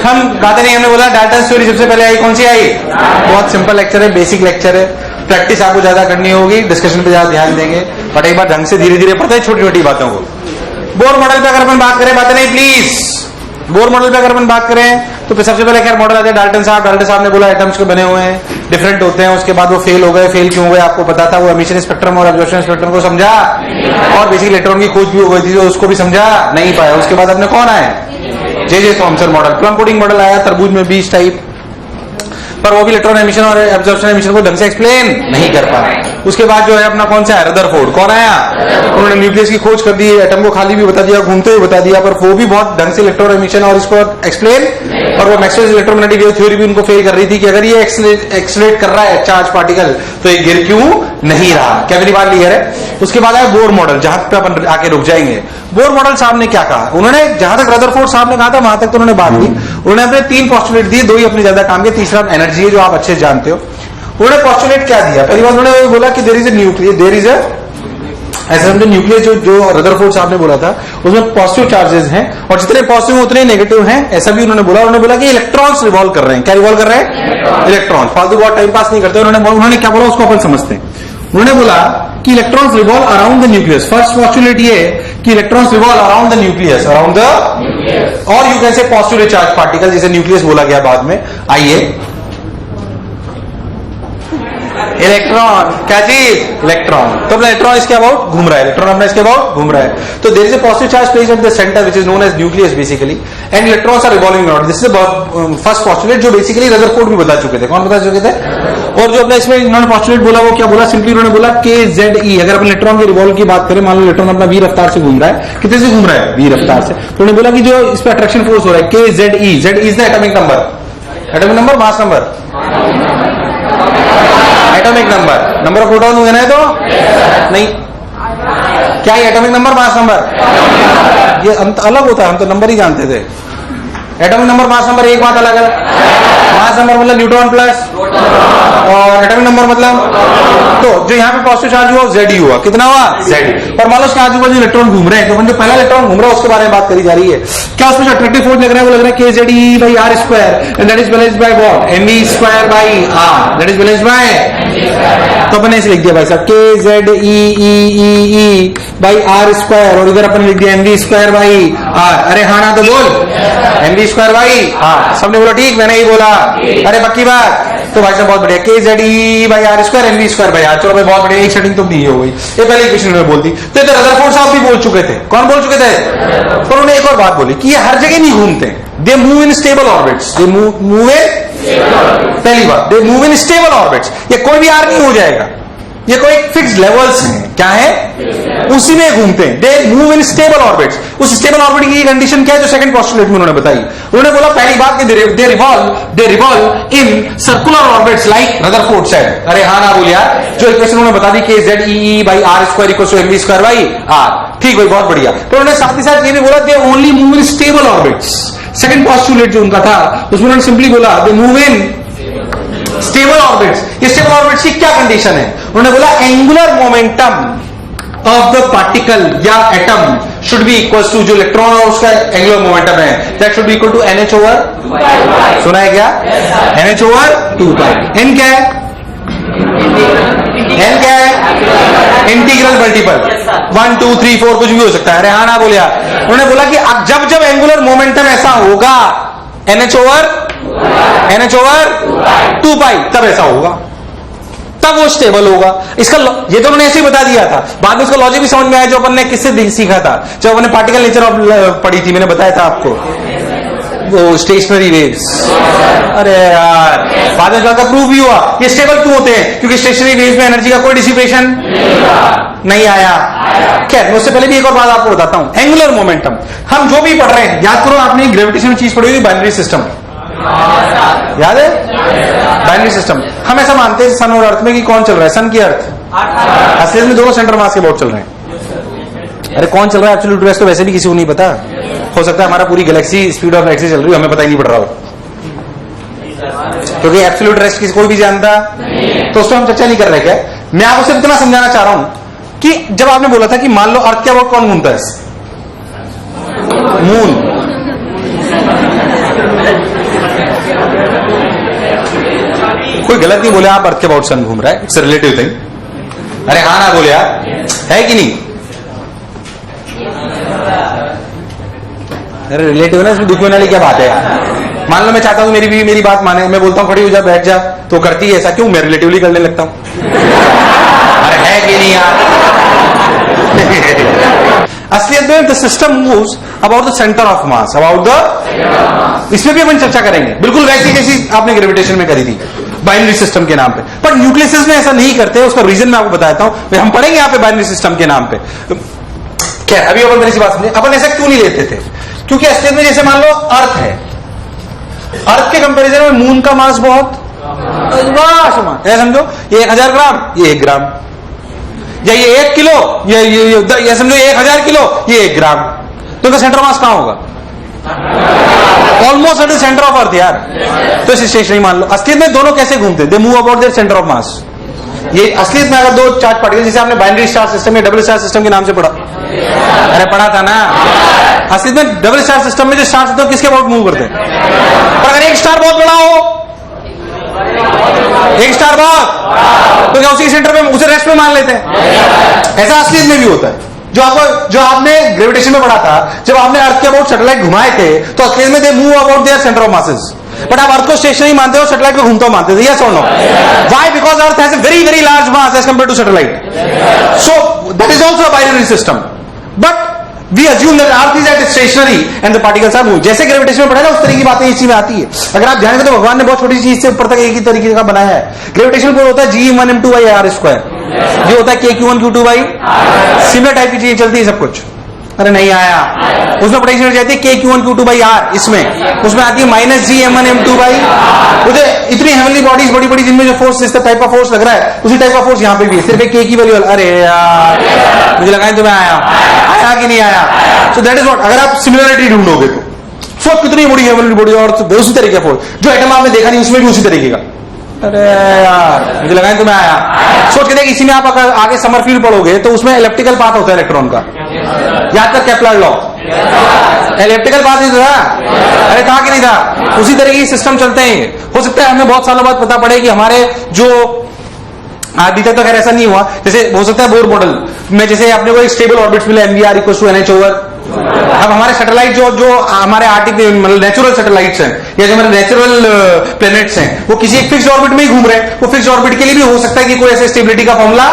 हम बातें नहीं, हमने बोला डाल्टन थ्योरी सबसे पहले आई, कौन सी आई? बहुत सिंपल लेक्चर है, बेसिक लेक्चर है, प्रैक्टिस आपको ज्यादा करनी होगी, डिस्कशन पे ज्यादा ध्यान देंगे, बट एक बार ढंग से धीरे धीरे पढ़ते हैं छोटी छोटी बातों को। बोर मॉडल पे अगर अपन बात करें, बातें नहीं प्लीज, बोर मॉडल पे अगर अपन बात करें तो फिर सबसे पहले खैर मॉडल आते हैं डाल्टन साहब ने बोला एटम्स के बने हुए हैं, डिफरेंट होते हैं, उसके बाद वो फेल हो गए, फेल क्यों हो गए आपको पता था, वो एमिशन स्पेक्ट्रम और एब्जॉर्प्शन स्पेक्ट्रम को समझा, और बेसिक इलेक्ट्रॉन की खोज भी हो गई थी तो उसको भी समझा नहीं पाया। उसके बाद अपने कौन आए? J Thomson model, plum pudding model आया, तरबूज में बीज टाइप, पर वो भी इलेक्ट्रॉन एमिशन और एब्जॉर्प्शन एमिशन को ढंग से एक्सप्लेन नहीं कर पाया। उसके बाद जो है अपना कौन सा है? रदरफोर्ड। कौन आया? उन्होंने न्यूक्लियस की खोज कर दी, एटम को खाली भी बता दिया, घूमते हुए बता दिया, पर वो भी बहुत ढंग से इलेक्ट्रॉन एमिशन और इसको एक्सप्लेन, और वो मैक्सवेल्स इलेक्ट्रोमैग्नेटिक वेव थ्योरी भी उनको फेल कर रही थी कि अगर ये एक्सलेट कर रहा है चार्ज पार्टिकल तो ये गिर क्यों नहीं रहा। क्या मेरी बात क्लियर है? उसके बाद आया बोर मॉडल, जहां पे अपन आके रुक जाएंगे। बोर मॉडल साहब ने क्या कहा? उन्होंने जहां तक रदरफोर्ड साहब ने कहा था वहां तक तो उन्होंने बात की, उन्होंने अपने 3 पोस्टुलेट दिए, 2 ही अपने ज्यादा काम के, तीसरा एनर्जी है जो आप अच्छे जानते हो। उन्होंने पोस्टुलेट क्या दिया? पहली बात उन्होंने बोला कि there is a nucleus, there is ऐसे समझो न्यूक्लियस जो रदरफोर्ड साहब ने बोला था उसमें पॉजिटिव चार्जेस हैं और जितने पॉजिटिव उतने ही नेगेटिव हैं, ऐसा भी उन्होंने बोला। उन्होंने बोला कि इलेक्ट्रॉन्स रिवॉल्व कर रहे हैं। क्या रिवॉल्व कर रहे हैं? इलेक्ट्रॉन्स। फालतू बहुत टाइम पास नहीं करते। उन्होंने क्या बोला उसको अपन समझते हैं। उन्होंने बोला कि electrons revolve around the nucleus. First postulate ये कि electrons revolve around the nucleus, around the, और you can say positive charge particle, जिसे न्यूक्लियस बोला गया बाद में। आइए, इलेक्ट्रॉन क्या चीज? इलेक्ट्रॉन। तो इलेक्ट्रॉन इसके अबाउट घूम रहा है, इलेक्ट्रॉन अपना इसके अबाउट घूम रहा है। तो there is a positive charge place at the centre which is known as nucleus basically, and electrons are revolving around. This is first postulate जो बेसिकली रदरफोर्ड भी बता चुके थे। कौन बता चुके थे? और जो अपना इसमें इन्होंने पोस्टुलेट बोला वो क्या बोला? सिंपली उन्होंने बोला KZE। अगर अपन इलेक्ट्रॉन के रिवॉल्व की बात करें, मान लो इलेक्ट्रॉन अपना v रफ्तार से घूम रहा है, कितने से घूम रहा है? v रफ्तार से। तो उन्होंने बोला कि जो इस पर अट्रैक्शन फोर्स हो रहा है KZE, Z is the atomic number, atomic number, mass number, atomic number, number of proton हुए ना तो नहीं, क्या है एटॉमिक नंबर, मास नंबर? ये अलग होता है, हम तो नंबर ही जानते थे। एटॉमिक नंबर, मास नंबर एक बात अलग है। मास नंबर मतलब न्यूट्रॉन प्लस, और एटॉमिक नंबर मतलब, तो जो यहाँ पे पॉजिटिव चार्ज हुआ Z हुआ, कितना हुआ? Z। और मान लो उसके आजू बाजू इलेक्ट्रॉन घूम रहे हैं, तो जो पहला इलेक्ट्रॉन घूम रहा है उसके बारे में बात करी जा रही है। क्या उसमें जो अट्रैक्टिव फोर्स लग रहा है वो लग रहा है KZE/R², and that is balanced by what? mv²/r, that is balanced bye, तो अपन ऐसे लिख दिया भाई साहब KZEE/r², और इधर अपन लिख दिया mv²/r। अरे हाँ ना तो बोल, mv²/r। सबने बोला ठीक, मैंने ही बोला, अरे पक्की बात। तो भाई साहब बहुत बढ़िया, KZE/r², mv²/r। चलो भाई बहुत बढ़िया, एक सेटिंग तो नहीं हो गई। ये पहले क्वेश्चन में बोल दी। तो इधर रदरफोर्ड साहब भी बोल चुके थे। कौन बोल चुके थे? पर उन्होंने एक और बात बोली कि ये हर जगह नहीं घूमते, दे move in stable orbits, they move इन, पहली बात दे मूव इन स्टेबल ऑर्बिट्स। ये कोई भी आर नहीं हो जाएगा, ये कोई फिक्स्ड लेवल्स हैं। क्या है? उसी में घूमते हैं, दे मूव इन स्टेबल ऑर्बिट्स। उस स्टेबल ऑर्बिट की कंडीशन क्या है जो सेकंड पोस्टुलेट में उन्होंने बताई? उन्होंने बोला पहली बात कि दे revolve in circular orbits like Rutherford said. अरे हाँ ना बोल यार, जो इक्वेशन उन्होंने बता दी KZEE/r² = mv²/r। ठीक भाई, बहुत बढ़िया। तो उन्होंने साथ ही साथ ये भी बोला they only move in stable orbits. Second postulate जो उनका था उसमें उन्होंने सिंपली बोला they move in stable orbits. ये स्टेबल ऑर्बिट्स की क्या कंडीशन है? उन्होंने बोला angular momentum of the particle या atom should be equal to, जो इलेक्ट्रॉन और उसका एंगुलर मोमेंटम है, that should be equal to NH/2π। सुना है क्या? NH/2π। N क्या है? N क्या है? इंटीग्रल मल्टीपल, 1 2 3 4 कुछ भी हो सकता है। अरे हाँ ना बोले यार। उन्होंने बोला कि अब जब एंगुलर मोमेंटम ऐसा होगा NH/2π, तब ऐसा होगा, तब वो स्टेबल होगा। इसका ये तो उन्होंने ऐसे ही बता दिया था। बाद में उसका लॉजिक भी समझ में आया जो अपन ने किससे सीखा था, जब अपने पार्टिकल नेचर ऑफ पढ़ी थी, मैंने बताया था आपको, वो स्टेशनरी वेव्स। अरे यार, बाद में का प्रूव भी हुआ ये स्टेबल क्यों होते हैं, क्योंकि स्टेशनरी वेव्स में एनर्जी का कोई डिसिपेशन नहीं आया। खैर, उससे पहले भी एक और बात आपको बताता हूं, एंगुलर मोमेंटम। हम जो भी पढ़ रहे हैं, याद करो आपने ग्रेविटेशन में चीज पढ़ी हुई, बाइनरी सिस्टम, याद है? Binary system. हम ऐसा मानते हैं सन और अर्थ में कि कौन चल रहा है, सन की अर्थ, असलियत में दोनों सेंटर मास के बहुत चल रहे हैं। अरे कौन चल रहा है एब्सोल्यूट रेस्ट तो वैसे भी किसी को नहीं पता। हो सकता है हमारा पूरी गैलेक्सी स्पीड ऑफ लाइट से चल रही है, हमें पता ही नहीं पड़ रहा हो, क्योंकि एब्सोल्यूट रेस्ट किसी कोई भी जानता, तो उसको हम चर्चा नहीं कर रहे। क्या मैं आपको सिर्फ इतना समझाना चाह रहा हूं कि जब आपने बोला था कि मान लो अर्थ के अबाउट कौन घूमता है, मून, कोई गलत नहीं बोले आप अर्थ के अबाउट सन घूम रहा है, इट्स रिलेटिव थिंग। अरे हाँ ना बोले यार, है कि नहीं? अरे रिलेटिव ना, इसमें दुख होने वाली क्या बात है यार? मान लो मैं चाहता हूं मेरी बीवी मेरी बात माने, मैं बोलता हूं खड़ी हो जा बैठ जा, तो करती है ऐसा क्यों? मैं रिलेटिवली करने लगता हूं। अरे है कि नहीं यार? असलियत में the system moves about the centre of mass, about the, इसमें भी अपन चर्चा करेंगे बिल्कुल वैसी जैसी आपने ग्रेविटेशन में करी थी बाइनरी सिस्टम के नाम पे। पर न्यूक्लियस में ऐसा नहीं करते, उसका रीजन मैं आपको बताता हूं, हम पढ़ेंगे यहाँ पे बाइनरी सिस्टम के नाम पे। क्या अभी अपन मेरी सी बात समझे, अपन ऐसा क्यों नहीं लेते थे? क्योंकि असलियत में जैसे मान लो अर्थ है, अर्थ के कंपैरिजन में मून का मास बहुत ऐसा समझो, ये 1000 ग्राम, ये 1 ग्राम, या ये 1 किलो, ये समझो 1000 किलो, ये 1 ग्राम, तो इनका सेंटर मास कहां होगा? Almost eight the centre of earth यार। तो इसे स्टेशनरी मान लो। असलियत में दोनों कैसे घूमते? They move about their centre of mass. ये असलियत में अगर दो चार्ज पार्टिकल, जैसे आपने बाइनरी स्टार सिस्टम या डबल स्टार सिस्टम के नाम से पढ़ा, अरे पढ़ा था ना। असलियत में डबल स्टार सिस्टम में जो स्टार सिस्टम किसके अबाउट मूव करते हैं? पर अगर एक स्टार बहुत बड़ा हो, एक स्टार बहुत, तो क्या उसी सेंटर पे उसे रेस्ट में मान लेते हैं? ऐसा असलियत में भी होता है। जो आपने ग्रेविटेशन में पढ़ा था, जब आपने अर्थ के अबाउट सैटेलाइट घुमाए थे, तो असलियत में they move about their centre of masses. But आप अर्थ को स्टेशनरी मानते हो, सैटेलाइट को घूमता मानते थे, यस और no? Why? Because earth has a very very large mass as compare to satellite, so that is also a binary system. But we assume that earth is at stationary and the particles are moving। जैसे gravitation में पढ़ा ना, उस तरह की बातें इसी में आती है। अगर आप ध्यान करें तो भगवान ने बहुत छोटी चीज से ऊपर तक एक ही तरीके का बनाया है। ग्रेविटेशन को होता है G1m2/r², ये होता है KQ1Q2/, सिमिलर टाइप की चीजें चलती है सब कुछ। अरे नहीं आया, उसमें पोटेंशियल जाती है KQ1Q2/r, उसमें आती है -Gm1m2/। मुझे इतनी हेवनली बॉडीज बड़ी बड़ी जिनमें जो फोर्स इस टाइप का फोर्स लग रहा है, उसी टाइप का फोर्स यहाँ पे भी है, सिर्फ एक K की वैल्यू। अरे यार मुझे लगा तुम्हें आया कि नहीं आया? सो दैट इज व्हाट, अगर आप सिमिलरिटी ढूंढोगे तो सोच कितनी बड़ी हेवनली बॉडी और उसी तरीके का फोर्स, जो एटम आपने देखा नहीं उसमें भी उसी तरीके का। अरे यार मुझे लगा तुम्हें आया। सोच के देख, इसी में आप अगर आगे समरफील्ड पढ़ोगे तो उसमें इलेक्ट्रिकल पाथ होता है इलेक्ट्रॉन का, याद तक केप्लर लॉ, इलेक्ट्रिकल पाथ ही था। अरे था कि नहीं था? उसी तरह की सिस्टम चलते हैं। हो सकता है हमें बहुत सालों बाद पता पड़े कि हमारे जो अभी तक तो खैर ऐसा नहीं हुआ, जैसे हो सकता है बोर मॉडल में जैसे अपने को एक स्टेबल ऑर्बिट्स मिले MVR = NH/। अब हमारे सैटेलाइट जो हमारे मतलब नेचुरल सैटेलाइट्स हैं या जो हमारे नेचुरल प्लैनेट्स हैं, वो किसी एक फिक्स्ड ऑर्बिट में ही घूम रहे हैं। वो फिक्स्ड ऑर्बिट के लिए भी हो सकता है कि कोई ऐसे स्टेबिलिटी का फॉर्मूला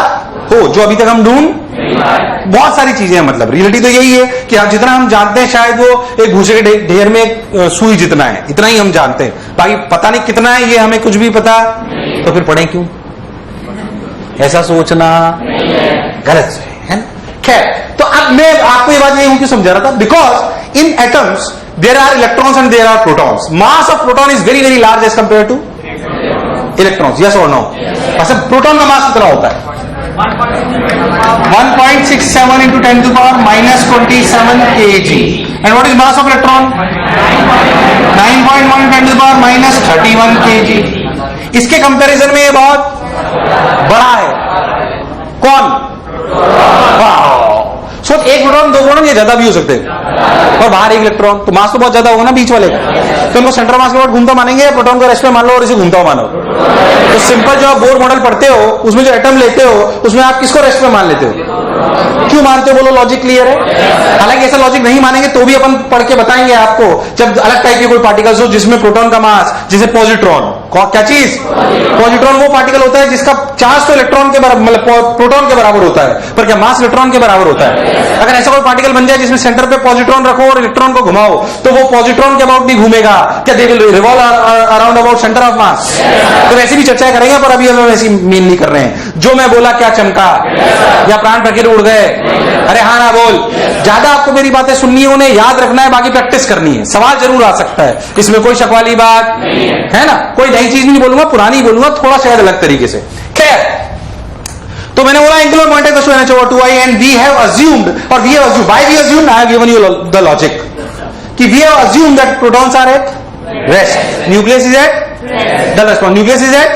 हो जो अभी तक हम ढूंढ बहुत सारी चीजें हैं। मतलब रियलिटी तो यही है कि जितना हम जानते हैं शायद वो एक भूसे के ढेर में एक सुई जितना है, इतना ही हम जानते हैं। बाकी पता नहीं कितना है, ये हमें कुछ भी पता, तो फिर पढ़े क्यों? ऐसा सोचना गलत है ना। खैर, तो अब मैं आपको ये बात यही क्यों समझा रहा था? Because in atoms there are electrons and there are protons. Mass of proton is very very large as compare to electrons, yes और नो? अच्छा, प्रोटॉन का मास कितना होता है? 1.67 into 10⁻⁻27 kg. And what is mass of electron? 9.1 10⁻⁻31 kg. इसके comparison में ये बहुत बड़ा है। कौन? सो एक प्रोटॉन 2 प्रोटॉन ये ज्यादा भी हो सकते हैं, और बाहर एक इलेक्ट्रॉन, तो मास तो बहुत ज्यादा होगा ना बीच वाले का। तो उनको सेंटर मास के बाद घूमता मानेंगे या प्रोटॉन को रेस्ट में मान लो और इसे घूमता मानो? तो सिंपल जो आप बोर मॉडल पढ़ते हो उसमें जो एटम लेते हो उसमें आप किसको रेस्ट में मान लेते हो? क्यों मानते हो? बोलो, लॉजिक क्लियर है? हालांकि ऐसा लॉजिक नहीं मानेंगे तो भी अपन पढ़ के बताएंगे आपको, जब अलग टाइप के कोई पार्टिकल्स हो जिसमें प्रोटॉन का मास, जैसे पॉजिट्रॉन। क्या चीज? पॉजिट्रॉन वो पार्टिकल होता है जिसका चार्ज तो इलेक्ट्रॉन के बराबर, मतलब प्रोटॉन के बराबर होता है, पर क्या मास इलेक्ट्रॉन के बराबर होता है? अगर ऐसा कोई पार्टिकल बन जाए जिसमें सेंटर पे पॉजिट्रॉन रखो और इलेक्ट्रॉन को घुमाओ, तो वो पॉजिट्रॉन के अबाउट भी घूमेगा क्या? They will revolve around about centre of mass. तो वैसे भी चर्चा करेंगे, पर अभी हम वैसी मेन नहीं कर रहे हैं। जो मैं बोला क्या चमका या प्राण फकीर उड़ गए? अरे हाँ ना बोल। ज्यादा आपको मेरी बातें सुननी है, उन्हें याद रखना है, बाकी प्रैक्टिस करनी है। सवाल जरूर आ सकता है, इसमें कोई शक वाली बात है ना। कोई नई चीज नहीं बोलूंगा, पुरानी बोलूंगा, थोड़ा शायद अलग तरीके से। खैर, तो मैंने बोला angular momentum equals to NH/2I and we have assumed, और we have assumed, why we assumed, I have given you the logic कि we have assumed that protons are at rest, nucleus is at the rest, nucleus is at,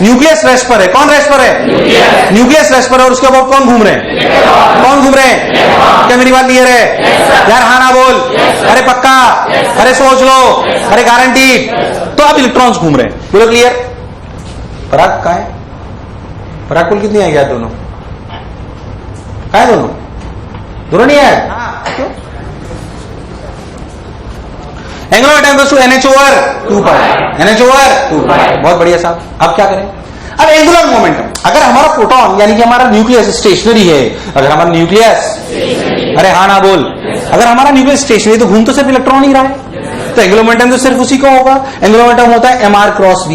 nucleus rest पर है। कौन rest पर है? Nucleus rest पर और उसके बाद कौन घूम रहे हैं? कौन घूम रहे हैं? क्या मेरी बात क्लियर है यार? हाँ ना बोल, अरे पक्का, अरे सोच लो, अरे गारंटी। तो अब इलेक्ट्रॉन्स घूम रहे हैं, बोलो क्लियर। पराग कहाँ है? पराग कुल कितनी आई? दोनों कहाँ है? दोनों नहीं आए। क्यों? Angular momentum to NH over 2 NH over 2। बहुत बढ़िया साहब। अब क्या करें? अब एंगुलर मोमेंटम, अगर हमारा प्रोटॉन यानी कि हमारा न्यूक्लियस स्टेशनरी है, अगर हमारा न्यूक्लियस, अरे हाँ ना बोल, अगर हमारा न्यूक्लियस स्टेशनरी तो घूम तो सिर्फ इलेक्ट्रॉन ही रहा है, तो एंगुलर मोमेंटम तो सिर्फ उसी का होगा। एंगुलर मोमेंटम होता है MR क्रॉस V।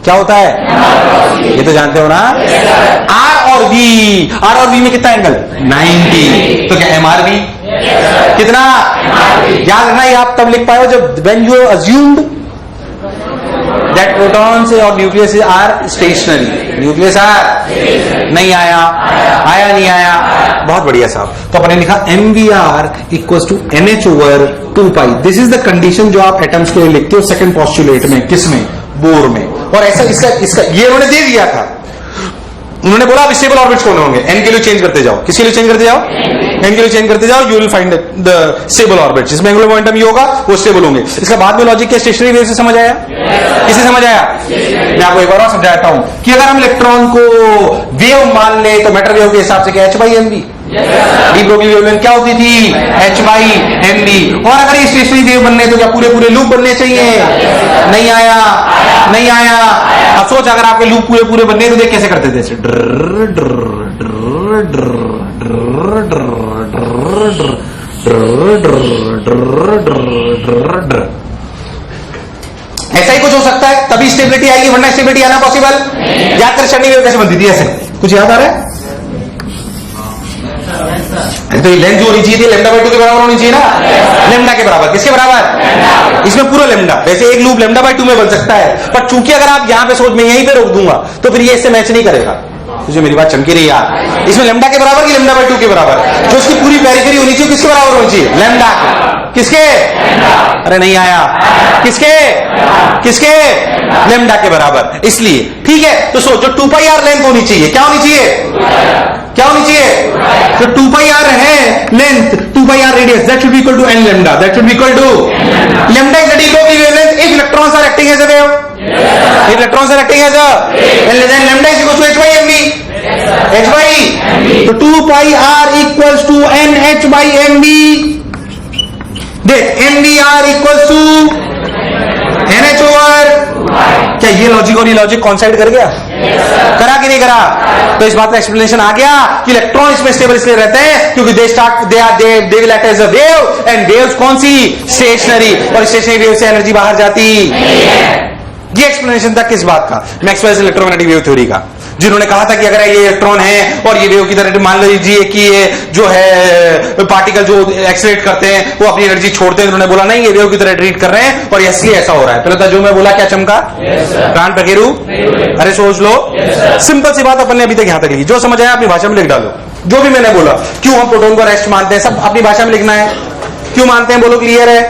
क्या होता है? ये तो जानते हो ना। R और V में कितना एंगल? 90। तो क्या MRV कितना? याद रखना, ये आप तब लिख पाए जब when you assumed that protons और nucleus are stationary. Nucleus are नहीं आया, नहीं आया। बहुत बढ़िया साहब। तो अपने लिखा MVR equal to NH over 2 this is the condition जो आप एटम्स के लिए लिखते हो सेकंड पोस्टुलेट में। किसमें? बोर में। और ऐसा इसका ये उन्होंने दे दिया था। उन्होंने बोला अब स्टेबल ऑर्बिट्स कौन होंगे? N के लिए चेंज करते जाओ। किसके लिए चेंज करते जाओ? N के लिए चेंज करते जाओ, you will find the stable orbit. जिसमें एंगुलर मोमेंटम ये होगा वो स्टेबल होंगे। इसका बाद में लॉजिक के स्टेशनरी वेव से समझ आया? किसे समझ आया? मैं आपको एक बार और समझाता हूं कि अगर हम इलेक्ट्रॉन को वेव मान ले तो मैटर वेव के हिसाब से क्या H/mv। डी ब्रोगली वेवलेंथ क्या होती थी? H/mv। और अगर ये स्टेशनरी वेव बनने तो क्या पूरे लूप बनने चाहिए? नहीं आया। अब सोच, अगर आपके लूप पूरे बनने तो देख कैसे करते थे? ऐसे ऐसा ही कुछ हो सकता है, तभी स्टेबिलिटी आएगी, वरना स्टेबिलिटी आना पॉसिबल। याद कर शनि वेव कैसे बनती थी? ऐसे कुछ याद आ रहा है? तो ये लेंथ जो होनी चाहिए थी λ/2 के बराबर होनी चाहिए ना। लेमडा के बराबर। किसके बराबर? इसमें पूरा लेमडा। वैसे एक लूप λ/2 में बन सकता है, पर चूंकि अगर आप यहां पे सोच में यहीं पे रोक दूंगा तो फिर ये इससे मैच नहीं करेगा। तुझे मेरी बात चमकी रही यार? इसमें लेमडा के बराबर कि λ/2 के बराबर? जो उसकी पूरी पेरिफेरी होनी चाहिए किसके बराबर होनी चाहिए? लेमडा। किसके? अरे नहीं आया। किसके? लेमडा के बराबर। इसलिए ठीक है, तो सोच, जो 2πr लेंथ होनी चाहिए, क्या होनी चाहिए? जो 2πr है length, 2πr radius, that should be equal to n lambda, that should be equal to lambda is the d Broglie wavelength if electrons are acting as a wave. If electrons are acting as a, then lambda is equal to H/mv. तो 2πr equals to NH/mv. देख, MVR equals to NH over। क्या ये logic और ये logic कॉन्साइड कर गया? करा कि नहीं करा? तो इस बात का एक्सप्लेनेशन आ गया कि इलेक्ट्रॉन इसमें स्टेबल इसलिए रहते हैं क्योंकि they will act as a wave, and waves कौन सी? स्टेशनरी। और स्टेशनरी वेव से एनर्जी बाहर जाती है। ये एक्सप्लेनेशन था किस बात का? मैक्सवेल्स इलेक्ट्रोमैग्नेटिक वेव थ्योरी का, जिन्होंने कहा था कि अगर ये इलेक्ट्रॉन है और ये वेव की तरह, मान लीजिए कि ये जो है पार्टिकल जो एक्सेलरेट करते हैं वो अपनी एनर्जी छोड़ते हैं, उन्होंने बोला नहीं, ये वेव की तरह ट्रीट कर रहे हैं और इसलिए ऐसा हो रहा है। पहले तो जो मैं बोला क्या चमका? प्राण पखेरु। अरे सोच लो, सिंपल सी बात अपन ने अभी तक यहां तक लिखी। जो समझ आया अपनी भाषा में लिख डालो। जो भी मैंने बोला, क्यों हम प्रोटॉन को रेस्ट मानते हैं, सब अपनी भाषा में लिखना है। क्यों मानते हैं बोलो, क्लियर है?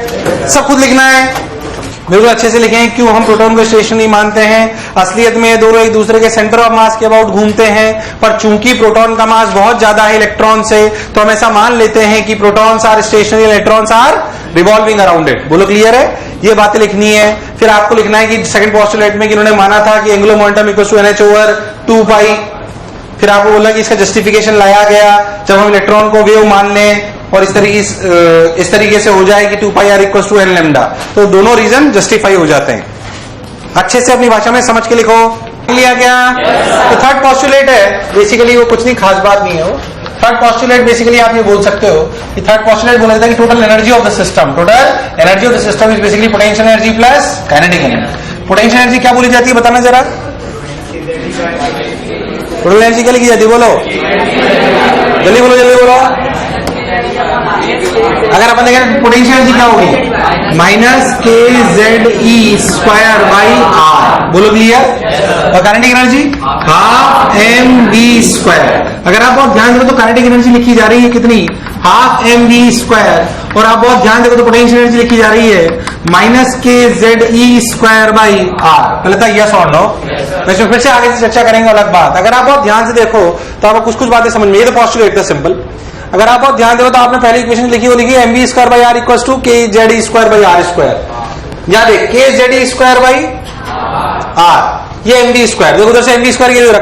सब खुद लिखना है, बिल्कुल अच्छे से लिखें। क्यों हम प्रोटॉन को स्टेशनरी मानते हैं? असलियत में दोनों एक दूसरे के सेंटर ऑफ मास के अबाउट घूमते हैं, पर चूंकि प्रोटॉन का मास बहुत ज्यादा है इलेक्ट्रॉन से, तो हम ऐसा मान लेते हैं कि protons are stationary, electrons are revolving around it. बोलो क्लियर है? ये बातें लिखनी है। फिर आपको लिखना है कि सेकंड पोस्टुलेट में कि इन्होंने माना था कि angular momentum equal to NH over 2π। फिर आपको बोला कि इसका जस्टिफिकेशन लाया गया जब हम इलेक्ट्रॉन को वेव मान लें और इस तरीके से हो जाए कि 2πr equal to n lambda, तो दोनों रीजन जस्टिफाई हो जाते हैं। अच्छे से अपनी भाषा में समझ के लिखो। लिया गया? तो थर्ड पोस्टुलेट है, बेसिकली वो कुछ नहीं, खास बात नहीं है वो। थर्ड पोस्टुलेट बेसिकली आप ये बोल सकते हो कि थर्ड पोस्टुलेट बोला जाता है कि total energy of the system is basically potential energy plus kinetic energy. Potential energy क्या बोली जाती है बताना जरा? टोटल एनर्जी क्या लिखी जाती है? बोलो जल्दी बोलो। अगर अपन देखें पोटेंशियल एनर्जी क्या होगी? -kZe²/r। बोलो क्लियर? और काइनेटिक एनर्जी 12mv²। अगर आप बहुत ध्यान दो तो काइनेटिक एनर्जी लिखी जा रही है कितनी? 12mv²। और आप बहुत ध्यान देखो तो पोटेंशियल एनर्जी लिखी जा रही है -kZe²/r। पहले था यस और नो, इसमें फिर से आगे से चर्चा करेंगे अलग बात। अगर आप बहुत ध्यान से देखो तो आपको कुछ कुछ बातें समझ में, ये तो पॉजिटिव है सिंपल। अगर आप बहुत ध्यान देखो तो आपने पहली इक्वेशन लिखी, वो लिखी mv²/r = kZe²/r²। याद है kZe²/r, ये mv², देखो उधर से mv² ये रख,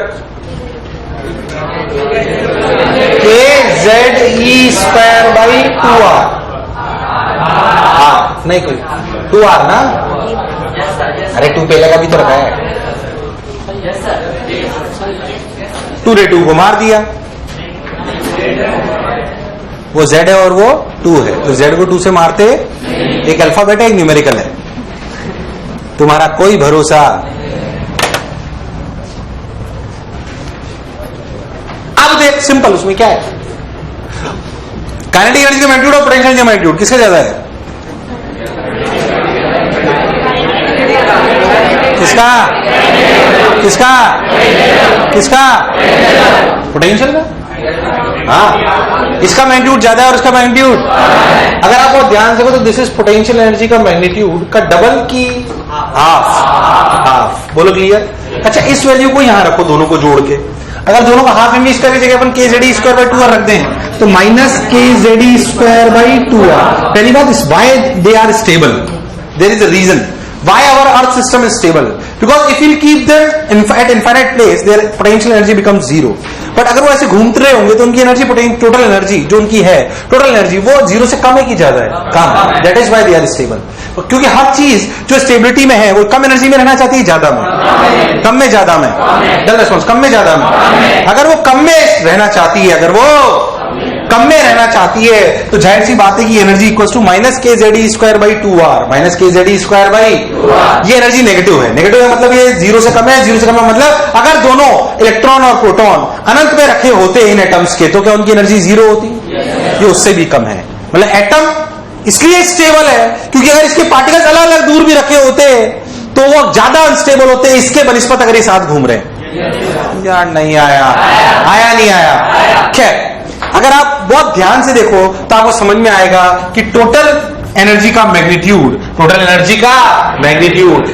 kZe²/2r, नहीं कोई 2r ना, अरे 2 पहले का भी तो रखा है, 2 ने 2 को मार दिया, वो z है और वो 2 है, तो z को 2 से मारते, एक अल्फाबेट है एक न्यूमेरिकल है, तुम्हारा कोई भरोसा। अब देख सिंपल, उसमें क्या है, काइनेटिक एनर्जी का मैग्नीट्यूड और पोटेंशियल का मैग्नीट्यूड किसका ज्यादा है? किसका किसका किसका? पोटेंशियल का। हाँ, इसका मैग्नीट्यूड ज्यादा है और इसका मैग्नीट्यूड, अगर आप बहुत ध्यान से देखो तो दिस इज पोटेंशियल एनर्जी का मैग्नीट्यूड का डबल की हाफ। बोलो क्लियर? अच्छा, इस वैल्यू को यहां रखो, दोनों को जोड़ के, अगर दोनों का हाफ इमेज की जगह अपन kZe²/2r रख दें तो -kZe²/2r। पहली बात इस why they are stable, there is a reason why our earth system is stable, because if you keep them at infinite place their potential energy becomes zero। But अगर वो ऐसे घूमते रहे होंगे तो उनकी एनर्जी, टोटल एनर्जी जो उनकी है, टोटल एनर्जी वो 0 से कम है कि ज्यादा है? कम। That is why they are stable, क्योंकि हर चीज जो स्टेबिलिटी में है वो कम एनर्जी में रहना चाहती है, ज्यादा में, कम में ज्यादा में, डल रिस्पॉन्स, कम में ज्यादा में। अगर वो कम में रहना चाहती है, अगर वो कम में रहना चाहती है तो जाहिर सी बात है कि energy equals to -kZe²/2r, -kZe²/, ये एनर्जी नेगेटिव है। नेगेटिव है मतलब ये 0 से कम है, 0 से कम है मतलब अगर दोनों इलेक्ट्रॉन और प्रोटॉन अनंत में रखे होते इन एटम्स के तो क्या उनकी एनर्जी 0 होती? ये उससे भी कम है। मतलब एटम इसलिए स्टेबल है क्योंकि अगर इसके पार्टिकल्स अलग अलग दूर भी रखे होते तो वो ज्यादा अनस्टेबल होते इसके बनिस्पत अगर ये साथ घूम रहे। यार नहीं आया, आया नहीं आया। खैर, अगर आप बहुत ध्यान से देखो तो आपको समझ में आएगा कि टोटल एनर्जी का मैग्नीट्यूड,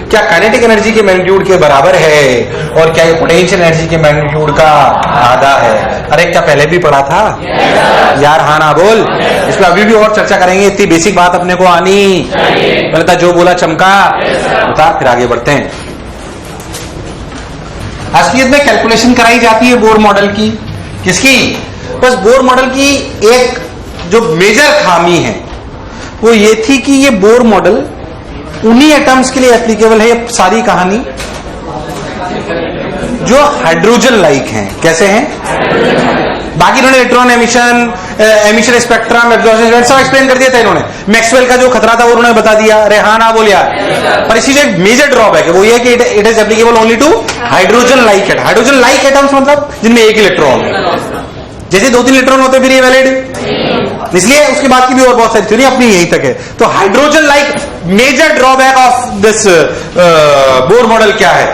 क्या काइनेटिक एनर्जी के मैग्नीट्यूड के बराबर है और क्या ये पोटेंशियल एनर्जी के मैग्नीट्यूड का आधा है? अरे क्या पहले भी पढ़ा था? यार हाँ ना बोल। इस पर अभी भी और चर्चा करेंगे, इतनी बेसिक बात अपने को आनी। पहले था जो बोला चमका, बता, फिर आगे बढ़ते हैं। असलियत में कैलकुलेशन कराई जाती है बोर मॉडल की। किसकी? बस बोर मॉडल की एक जो मेजर खामी है वो ये थी कि ये बोर मॉडल उन्हीं एटम्स के लिए एप्लीकेबल है। ये सारी कहानी जो हाइड्रोजन लाइक हैं। कैसे हैं? बाकी इन्होंने electron emission, emission spectrum, absorption सब एक्सप्लेन कर दिया था इन्होंने। मैक्सवेल का जो खतरा था वो उन्होंने बता दिया। अरे हाँ ना बोलिया। पर इसी एक मेजर ड्रॉबैक है वो ये कि it is applicable only to hydrogen like atom. Hydrogen like atoms मतलब जिनमें एक इलेक्ट्रॉन, जैसे 2-3 इलेक्ट्रॉन होते फिर ये वैलिड, इसलिए उसके बाद की भी और बहुत सारी थ्योरी अपनी यहीं तक है। तो hydrogen like major drawback of this Bohr model क्या है?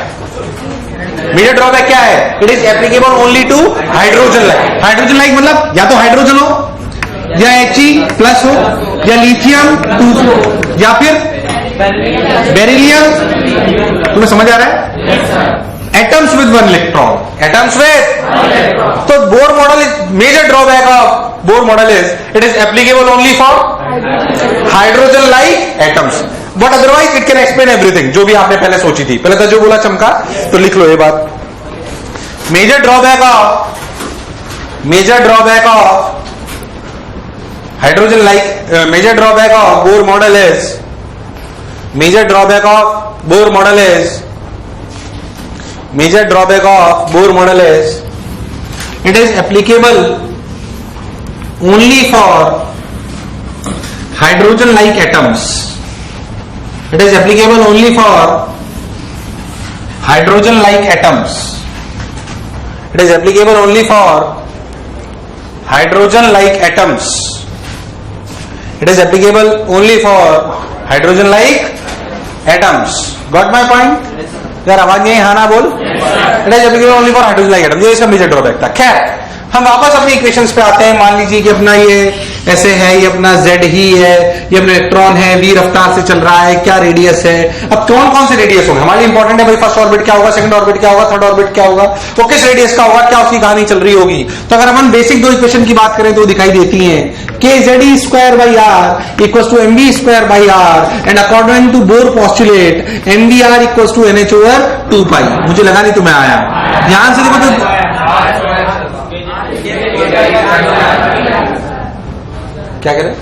मेजर ड्रॉबैक क्या है? It is applicable only to hydrogen like. Hydrogen like मतलब या तो हाइड्रोजन हो या He+ हो या लिथियम 2 या फिर बेरिलियम। तुम्हें समझ आ रहा है? Atoms with 1 electron, atoms with. तो Bohr model is major drawback of Bohr model is it is applicable only for hydrogen like atoms, but otherwise it can explain everything जो भी आपने पहले सोची थी। पहले तो जो बोला चमका, तो लिख लो ये बात। Major drawback of hydrogen like, major drawback of Bohr model is, major drawback of Bohr model is, major drawback of Bohr model is it is applicable only for hydrogen like atoms. It is applicable only for hydrogen like atoms. It is applicable only for hydrogen like atoms. It is applicable only for hydrogen like atoms. Got my point? यार आवाज नहीं, हाँ ना बोल। It is applicable only for hydrogen like atom, ये इसका major drawback था। खैर, हम वापस अपनी इक्वेशंस पे आते हैं। मान लीजिए कि अपना ये ऐसे है, ये अपना Z ही है, ये अपना इलेक्ट्रॉन है, v रफ्तार से चल रहा है, क्या रेडियस है। अब कौन कौन से रेडियस होंगे हमारे लिए इंपॉर्टेंट है भाई, फर्स्ट ऑर्बिट क्या होगा, सेकंड ऑर्बिट क्या होगा, थर्ड ऑर्बिट क्या होगा, तो किस रेडियस का होगा, क्या उसकी कहानी चल रही होगी। तो अगर हम बेसिक दो इक्वेशन की बात करें तो दिखाई देती है kZe square by R equal to mv square by R and according to Bohr postulate mvr equal to nh over 2 pi. मुझे लगा नहीं तुम्हें आया, ध्यान से देखो तो क्या करें,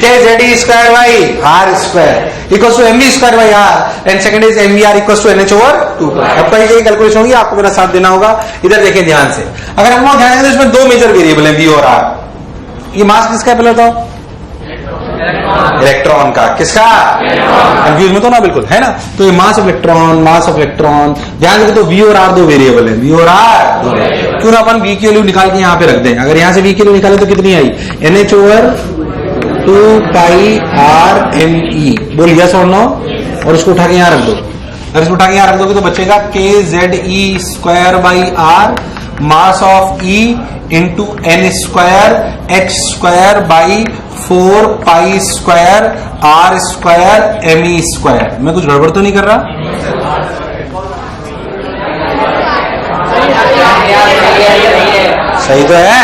kZe square by R square equal to mv square by R and second is mvr equal to nh over 2 pi. अब ये कैलकुलेशन होगी, आपको मेरा साथ देना होगा। इधर देखें ध्यान से, अगर हम लोग ध्यान दें तो इसमें दो मेजर वेरिएबल है v और r। ये मास किसका है पहले बताओ, इलेक्ट्रॉन का। किसका, कंफ्यूज मत हो ना बिल्कुल, है ना। तो ये mass of electron, mass of electron, ध्यान रखो। तो v और r दो वेरिएबल है, v और r दो वेरिएबल। क्यों ना अपन v की वैल्यू निकाल के यहां पे रख दें। अगर यहां से v की वैल्यू निकाले तो कितनी आई, nh ओवर 2 पाई r me। बोल यस और नो, और इसको उठा के यहां रख दो। अगर इसको उठा के यहां रख दोगे तो बचेगा kZe square by R mass of E into n square h square by 4 pi square r square me square. मैं कुछ गड़बड़ तो नहीं कर रहा, सही तो है।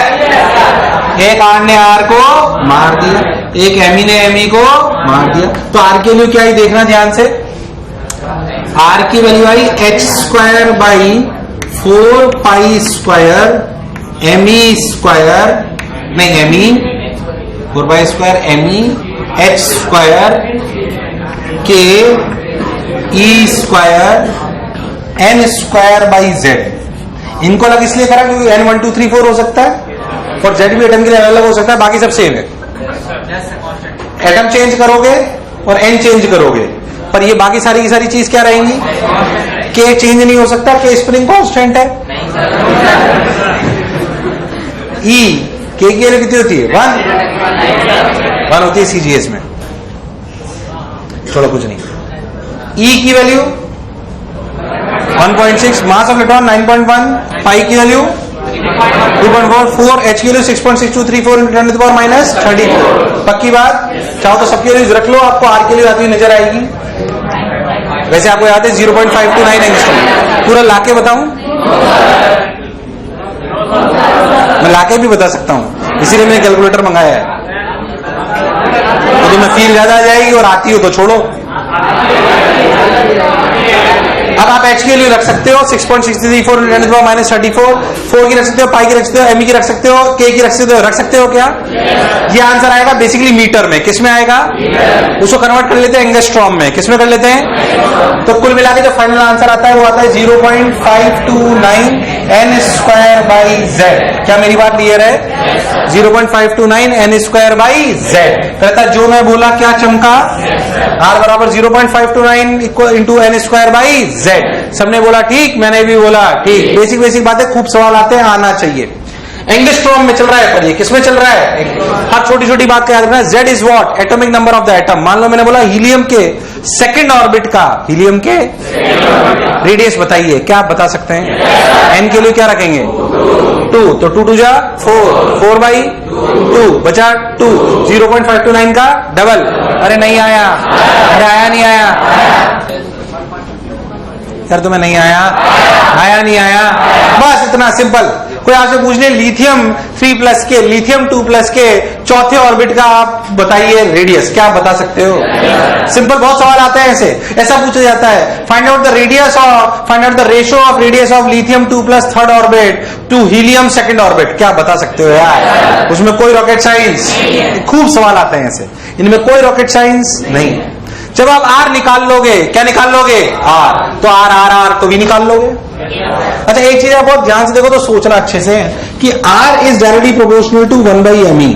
एक r ने r को मार दिया, एक me ने me को मार दिया। तो r के लिए क्या ही देखना ध्यान से, r की value I h square by 4 pi square me square, नहीं me 4 pi square me h square k e square n square by z। इनको अलग इसलिए करा क्योंकि n 1 2 3 4 हो सकता है और z भी एटम के लिए अलग हो सकता है, बाकी सब सेम है। एटम चेंज करोगे और n चेंज करोगे, पर ये बाकी सारी की सारी चीज क्या रहेंगी, k चेंज नहीं हो सकता, k स्प्रिंग कांस्टेंट है। E k की वैल्यू कितनी होती है, 1 होती है CGS में, छोड़ो कुछ नहीं। E की वैल्यू 1.6, मास ऑफ इलेक्ट्रॉन 9.1, पाई की वैल्यू 2.44, h की value 6.6234 into 10 to the power minus 34। पक्की बात, चाहो तो सबकी वैल्यूज रख लो, आपको r की वैल्यू आती हुई नजर आएगी। वैसे आपको याद है 0.529 एंगस्ट्रॉम। पूरा लाके बताऊं, मैं लाके भी बता सकता हूं, इसीलिए मैंने कैलकुलेटर मंगाया है। तो तुम्हें फील ज्यादा आ जाएगी और आती हो तो छोड़ो। अब आप h की वैल्यू रख सकते हो 6.634 into 10 to the power minus 34, 4 की रख सकते हो, पाई की रख सकते हो, me की रख सकते हो, k की रख सकते हो क्या। ये आंसर आएगा बेसिकली मीटर में। किस में आएगा, उसको कन्वर्ट कर लेते हैं एंगस्ट्रॉम में। किस में कर लेते हैं, तो कुल मिला के जो फाइनल आंसर आता है वो आता है 0.529 n स्क्वायर बाई z। क्या मेरी बात क्लियर है, 0.529 n स्क्वायर बाई z। कहता जो मैं बोला क्या चमका, r बराबर 0.529 into n square by z। सबने बोला ठीक, मैंने भी बोला ठीक। बेसिक बेसिक बातें, खूब सवाल आते हैं, आना चाहिए। एंगस्ट्रॉम में चल रहा है, पर ये किसमें चल रहा है, हर छोटी छोटी बात का याद रखना। Z is what, atomic number of the atom. मान लो मैंने बोला हीलियम के सेकंड ऑर्बिट का, हीलियम के रेडियस बताइए, क्या आप बता सकते हैं। n के लिए क्या रखेंगे 2, तो 2 2 जा 4, 4 बाई 2 बचा 2, 0.529 का डबल। अरे नहीं आया, अरे आया नहीं आया यार, तुम्हें नहीं आया, आया नहीं आया, बस इतना सिंपल। कोई आपसे पूछ ले लिथियम 3 प्लस के, लिथियम 2 प्लस के चौथे ऑर्बिट का आप बताइए रेडियस, क्या आप बता सकते हो। सिंपल, बहुत सवाल आते हैं ऐसे, ऐसा पूछा जाता है find out the radius of, find out the ratio of radius of lithium 2 plus third orbit to helium second orbit. क्या बता सकते हो यार, उसमें कोई रॉकेट साइंस। खूब सवाल आते हैं ऐसे, इनमें कोई रॉकेट साइंस नहीं। जब आप R निकाल लोगे, क्या निकाल लोगे, R, तो R तो भी निकाल लोगे। अच्छा एक चीज आप बहुत ध्यान से देखो तो सोचना अच्छे से कि R is directly proportional to 1/me।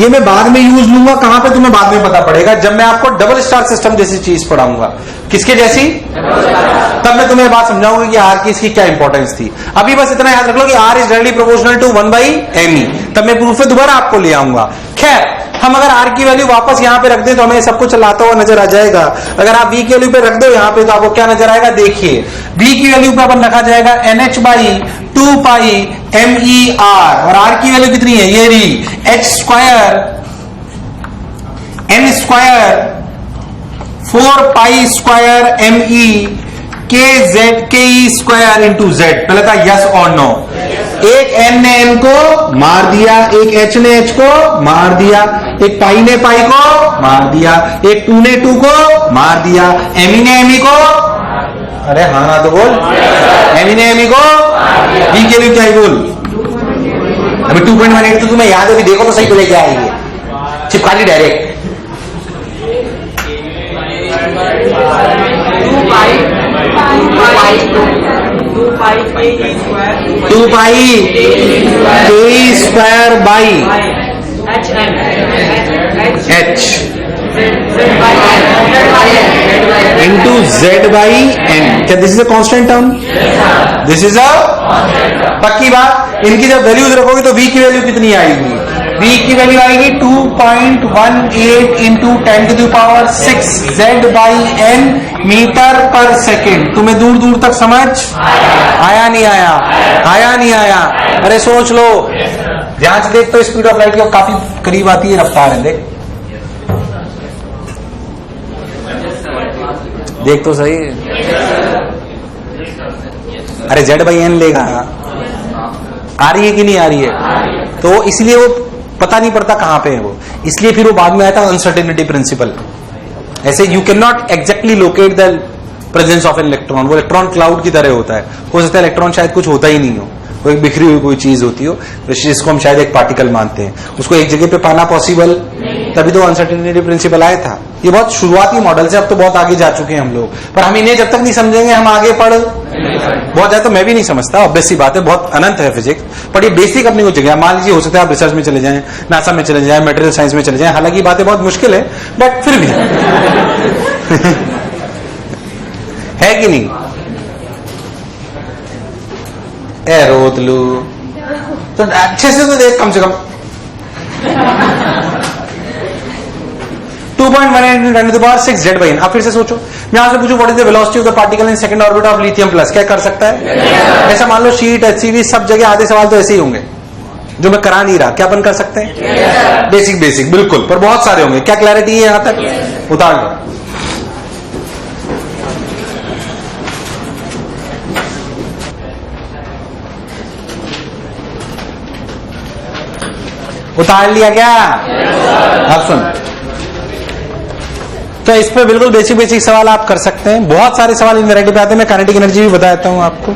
ये मैं बाद में यूज लूंगा कहां पे, तुम्हें बाद में पता पड़ेगा जब मैं आपको डबल स्टार सिस्टम जैसी चीज पढ़ाऊंगा। किसके जैसी, तब मैं तुम्हें बात समझाऊंगा कि R की इसकी क्या इंपॉर्टेंस थी। अभी बस इतना याद रख लो कि R is directly proportional to 1/me, तब मैं प्रूफ में दोबारा आपको ले आऊंगा। खैर हम अगर आर की वैल्यू वापस यहाँ पे रख दें तो हमें सब कुछ चलाता हुआ नजर आ जाएगा। अगर आप वी की वैल्यू पे रख दो यहाँ पे तो आपको क्या नजर आएगा, देखिए वी की वैल्यू पे अपन रखा जाएगा NH बाई 2 पाई MER, और आर की वैल्यू कितनी है, ये रही H square N square 4 pi square ME KE square into Z. पहले था यस और नो। एक एन ने एन को मार दिया, एक एच ने एच को मार दिया, एक पाई ने पाई को मार दिया, एक टू ने टू को मार दिया, एमी ने एमी को, अरे हाँ ना तो बोल, एमी ने एमी को, वी के लिए क्या है बोल। अभी 2.18 तो तुम्हें याद है, देखो तो सही, तो लेके आएगी चिपका ली डायरेक्ट। 2 पाई के square by h into z by n. क्या this is a constant term? This is a पक्की बात। इनकी जब वैल्यूज रखोगे तो वी की वैल्यू कितनी आएगी, वी की वैल्यू आएगी 2.18 into 10⁻6 Z by N metre पर सेकेंड। तुम्हें दूर दूर तक समझ आया नहीं आया, आया नहीं आया? अरे सोच लो, ध्यान से देख तो स्पीड ऑफ लाइट की काफी करीब आती है रफ्तार है, देख तो सही। अरे जेड बाई एन लेगा, आ रही है कि नहीं आ रही है? तो इसलिए वो पता नहीं पड़ता कहां पे है वो, इसलिए फिर वो बाद में आया था अनसर्टेनिटी प्रिंसिपल। ऐसे you can not exactly locate the presence of an electron. वो इलेक्ट्रॉन क्लाउड की तरह होता है, हो सकता है इलेक्ट्रॉन शायद कुछ होता ही नहीं हो, कोई बिखरी हुई कोई चीज होती हो, जिसको हम शायद एक पार्टिकल मानते हैं, उसको एक जगह पे पाना पॉसिबल, तभी तो अनसर्टेनिटी प्रिंसिपल आया था। ये बहुत शुरुआती मॉडल से, अब तो बहुत आगे जा चुके हैं हम लोग, पर हम इन्हें जब तक नहीं समझेंगे हम आगे पढ़ बहुत ज्यादा, तो मैं भी नहीं समझता, ऑब्वियस सी बात है, बहुत अनंत है फिजिक्स, पर ये बेसिक अपनी को जगह। मान लीजिए हो सकता है आप रिसर्च में चले जाएं, नासा में चले जाएं, मटेरियल साइंस में चले जाएं, हालांकि बातें बहुत मुश्किल है बट फिर भी है कि नहीं? ए रोतलू तो अच्छे से तो देख कम से कम 2.18 जेड बाई एन। अब फिर से सोचो, मैं यहां से पूछूं what is the velocity of the particle in second orbit of lithium plus, क्या कर सकता है? ऐसा मान लो शीट HCV सब जगह आधे सवाल तो ऐसे ही होंगे जो मैं करा नहीं रहा, क्या अपन कर सकते हैं? बेसिक बेसिक बिल्कुल, पर बहुत सारे होंगे। क्या क्लैरिटी है यहां तक? उतार दो। उतार लिया क्या? अब सुन, तो इस पे बिल्कुल बेसिक बेसिक सवाल आप कर सकते हैं। बहुत सारे सवाल इन वैरायटी पे आते हैं, मैं काइनेटिक एनर्जी भी बताता हूं आपको,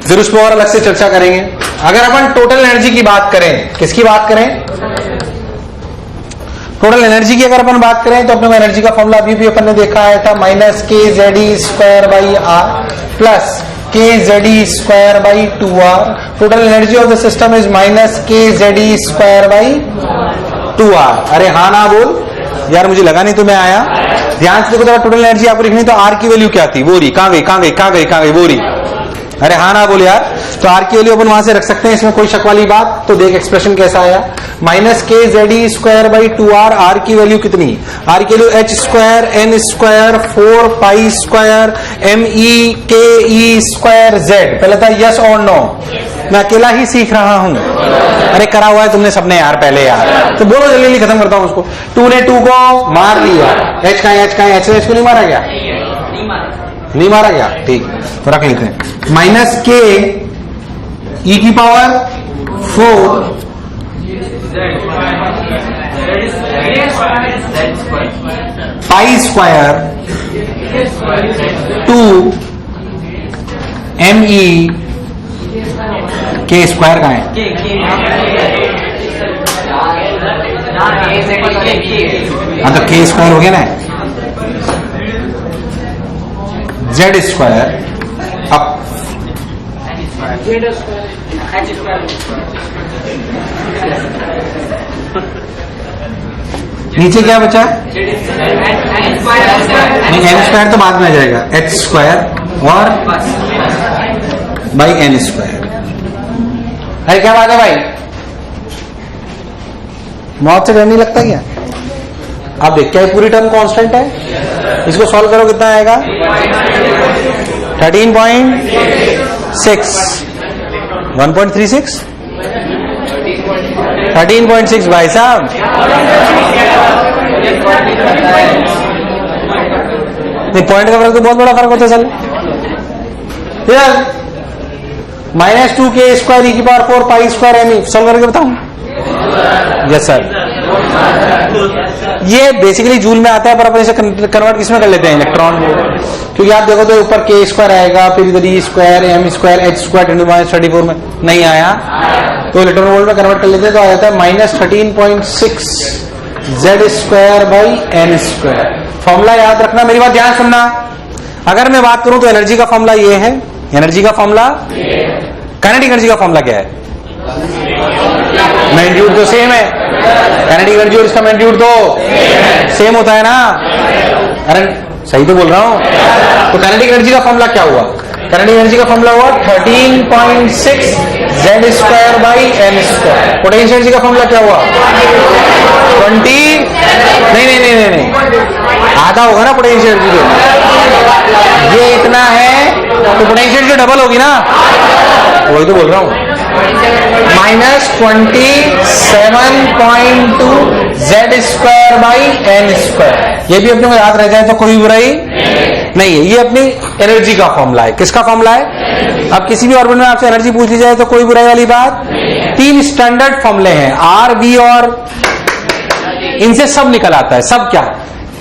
फिर उस पर और अलग से चर्चा करेंगे। अगर अपन टोटल एनर्जी की बात करें, किसकी बात करें? टोटल एनर्जी की अगर अपन बात करें तो अपने एनर्जी का फॉर्मूला अभी भी अपन ने देखा आया था, -kZe² by R plus kZe² by 2r। Total energy of the system is -kZe² by 2r। अरे हाँ ना बोल यार, मुझे लगा नहीं तो मैं आया। ध्यान से देखो, तो टोटल एनर्जी आपको लिखनी तो आर की वैल्यू क्या थी, वो रही, कहां गई कहां गई कहां गई कहां गई, वो रही। अरे हाँ ना बोल यार, तो आर की वैल्यू अपन वहां से रख सकते हैं, इसमें कोई शक वाली बात। तो देख एक्सप्रेशन कैसा आया, -kZe² बाई 2r। आर की वैल्यू कितनी? आर की value H² N² 4 pi square MEKE² Z। पहले था यस और नो, मैं अकेला ही सीख रहा हूं। अरे करा हुआ है तुमने सबने यार पहले यार, तो बोलो जल्दी खत्म करता हूं उसको। 2 ने 2 को मार लिया, H का H का H ने H को नहीं मारा गया, नहीं मारा गया, ठीक, तो रख लेते हैं। -k e⁻4 pi square 2 ME K square का है, हाँ तो K स्क्वायर हो गया ना, Z² अब नीचे क्या बचा? नहीं, n² तो बाद में आ जाएगा, H² और बाई N²। अरे क्या बात है भाई, मौत से डर नहीं लगता क्या? अब देख, क्या पूरी टर्म कांस्टेंट है? इसको सॉल्व करो, कितना आएगा? 13.6 1.36 13.6 भाई साहब। नहीं, पॉइंट का फर्क तो बहुत बड़ा फर्क होता है सर। -2k² e⁴ सॉल्व करके बताऊं? Yes sir. ये बेसिकली जूल में आता है, पर अपन इसे कन्वर्ट किसमें कर लेते हैं? इलेक्ट्रॉन में। क्योंकि आप देखो तो ऊपर k² आएगा, फिर इधर e² m² h² × -34 में नहीं आया, तो इलेक्ट्रॉन वोल्ट में कन्वर्ट कर लेते हैं, तो आ जाता है -13.6 Z²/n²। फॉर्मूला याद रखना, मेरी बात ध्यान सुनना। अगर मैं बात करूं तो एनर्जी का फॉर्मूला ये है, एनर्जी का फॉर्मूला, काइनेटिक एनर्जी का फॉर्मूला क्या है? मैग्नीट्यूड तो सेम है, काइनेटिक एनर्जी और इसका मैग्नीट्यूड तो सेम होता है ना। अरे सही तो बोल रहा हूं। तो काइनेटिक एनर्जी का फॉर्मूला क्या हुआ? काइनेटिक एनर्जी का फॉर्मूला हुआ 13.6 Z²/n²। पोटेंशियल एनर्जी का फॉर्मूला क्या हुआ? 20 नहीं, आधा होगा ना पोटेंशियल एनर्जी। ये इतना है तो पोटेंशियल एनर्जी डबल होगी ना, वही तो बोल रहा हूं। -27.2 Z²/n²। ये भी अपने को याद रह जाए तो कोई बुराई नहीं है। ये अपनी एनर्जी का फॉर्मूला है। किसका फॉर्मूला है? अब किसी भी ऑर्बिट में आपसे एनर्जी पूछ ली जाए तो कोई बुराई वाली बात। 3 स्टैंडर्ड फॉर्मूले हैं, आर, वी और इनसे सब निकल आता है। सब क्या?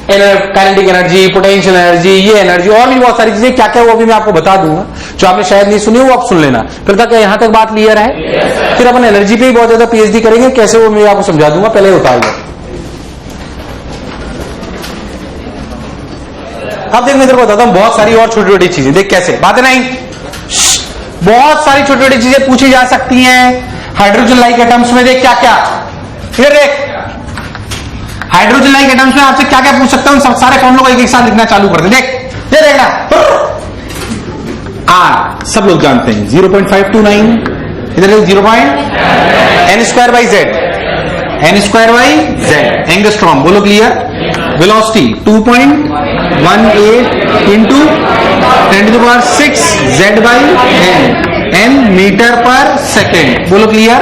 काइनेटिक एनर्जी, पोटेंशियल एनर्जी, ये एनर्जी और भी बहुत सारी चीजें क्या क्या वो भी मैं आपको बता दूंगा। जो आपने शायद नहीं सुनी वो आप सुन लेना। फिर तक यहां तक बात क्लियर है? फिर अपन एनर्जी पे ही बहुत ज्यादा पीएचडी करेंगे, कैसे वो मैं आपको समझा दूंगा, पहले उतार लो। अब देख मैं तेरे को बताता हूं बहुत सारी और छोटी छोटी चीजें। देख कैसे बात है, नहीं बहुत सारी छोटी छोटी चीजें पूछी जा सकती हैं हाइड्रोजन लाइक एटम्स में। देख क्या क्या, इधर देख, हाइड्रोजन लाइक एटम्स में आपसे क्या क्या पूछ सकता हूं। सब सारे फॉर्मूलों को एक साथ लिखना चालू कर दे। देख ये देखना, आर सब लोग जानते हैं 0.529, इधर 0.n²/z, n²/z। एंगस्ट्रॉम बोलो clear. Velocity 2.18 × 10⁶ Z/n, n metre पर सेकेंड, बोलो clear.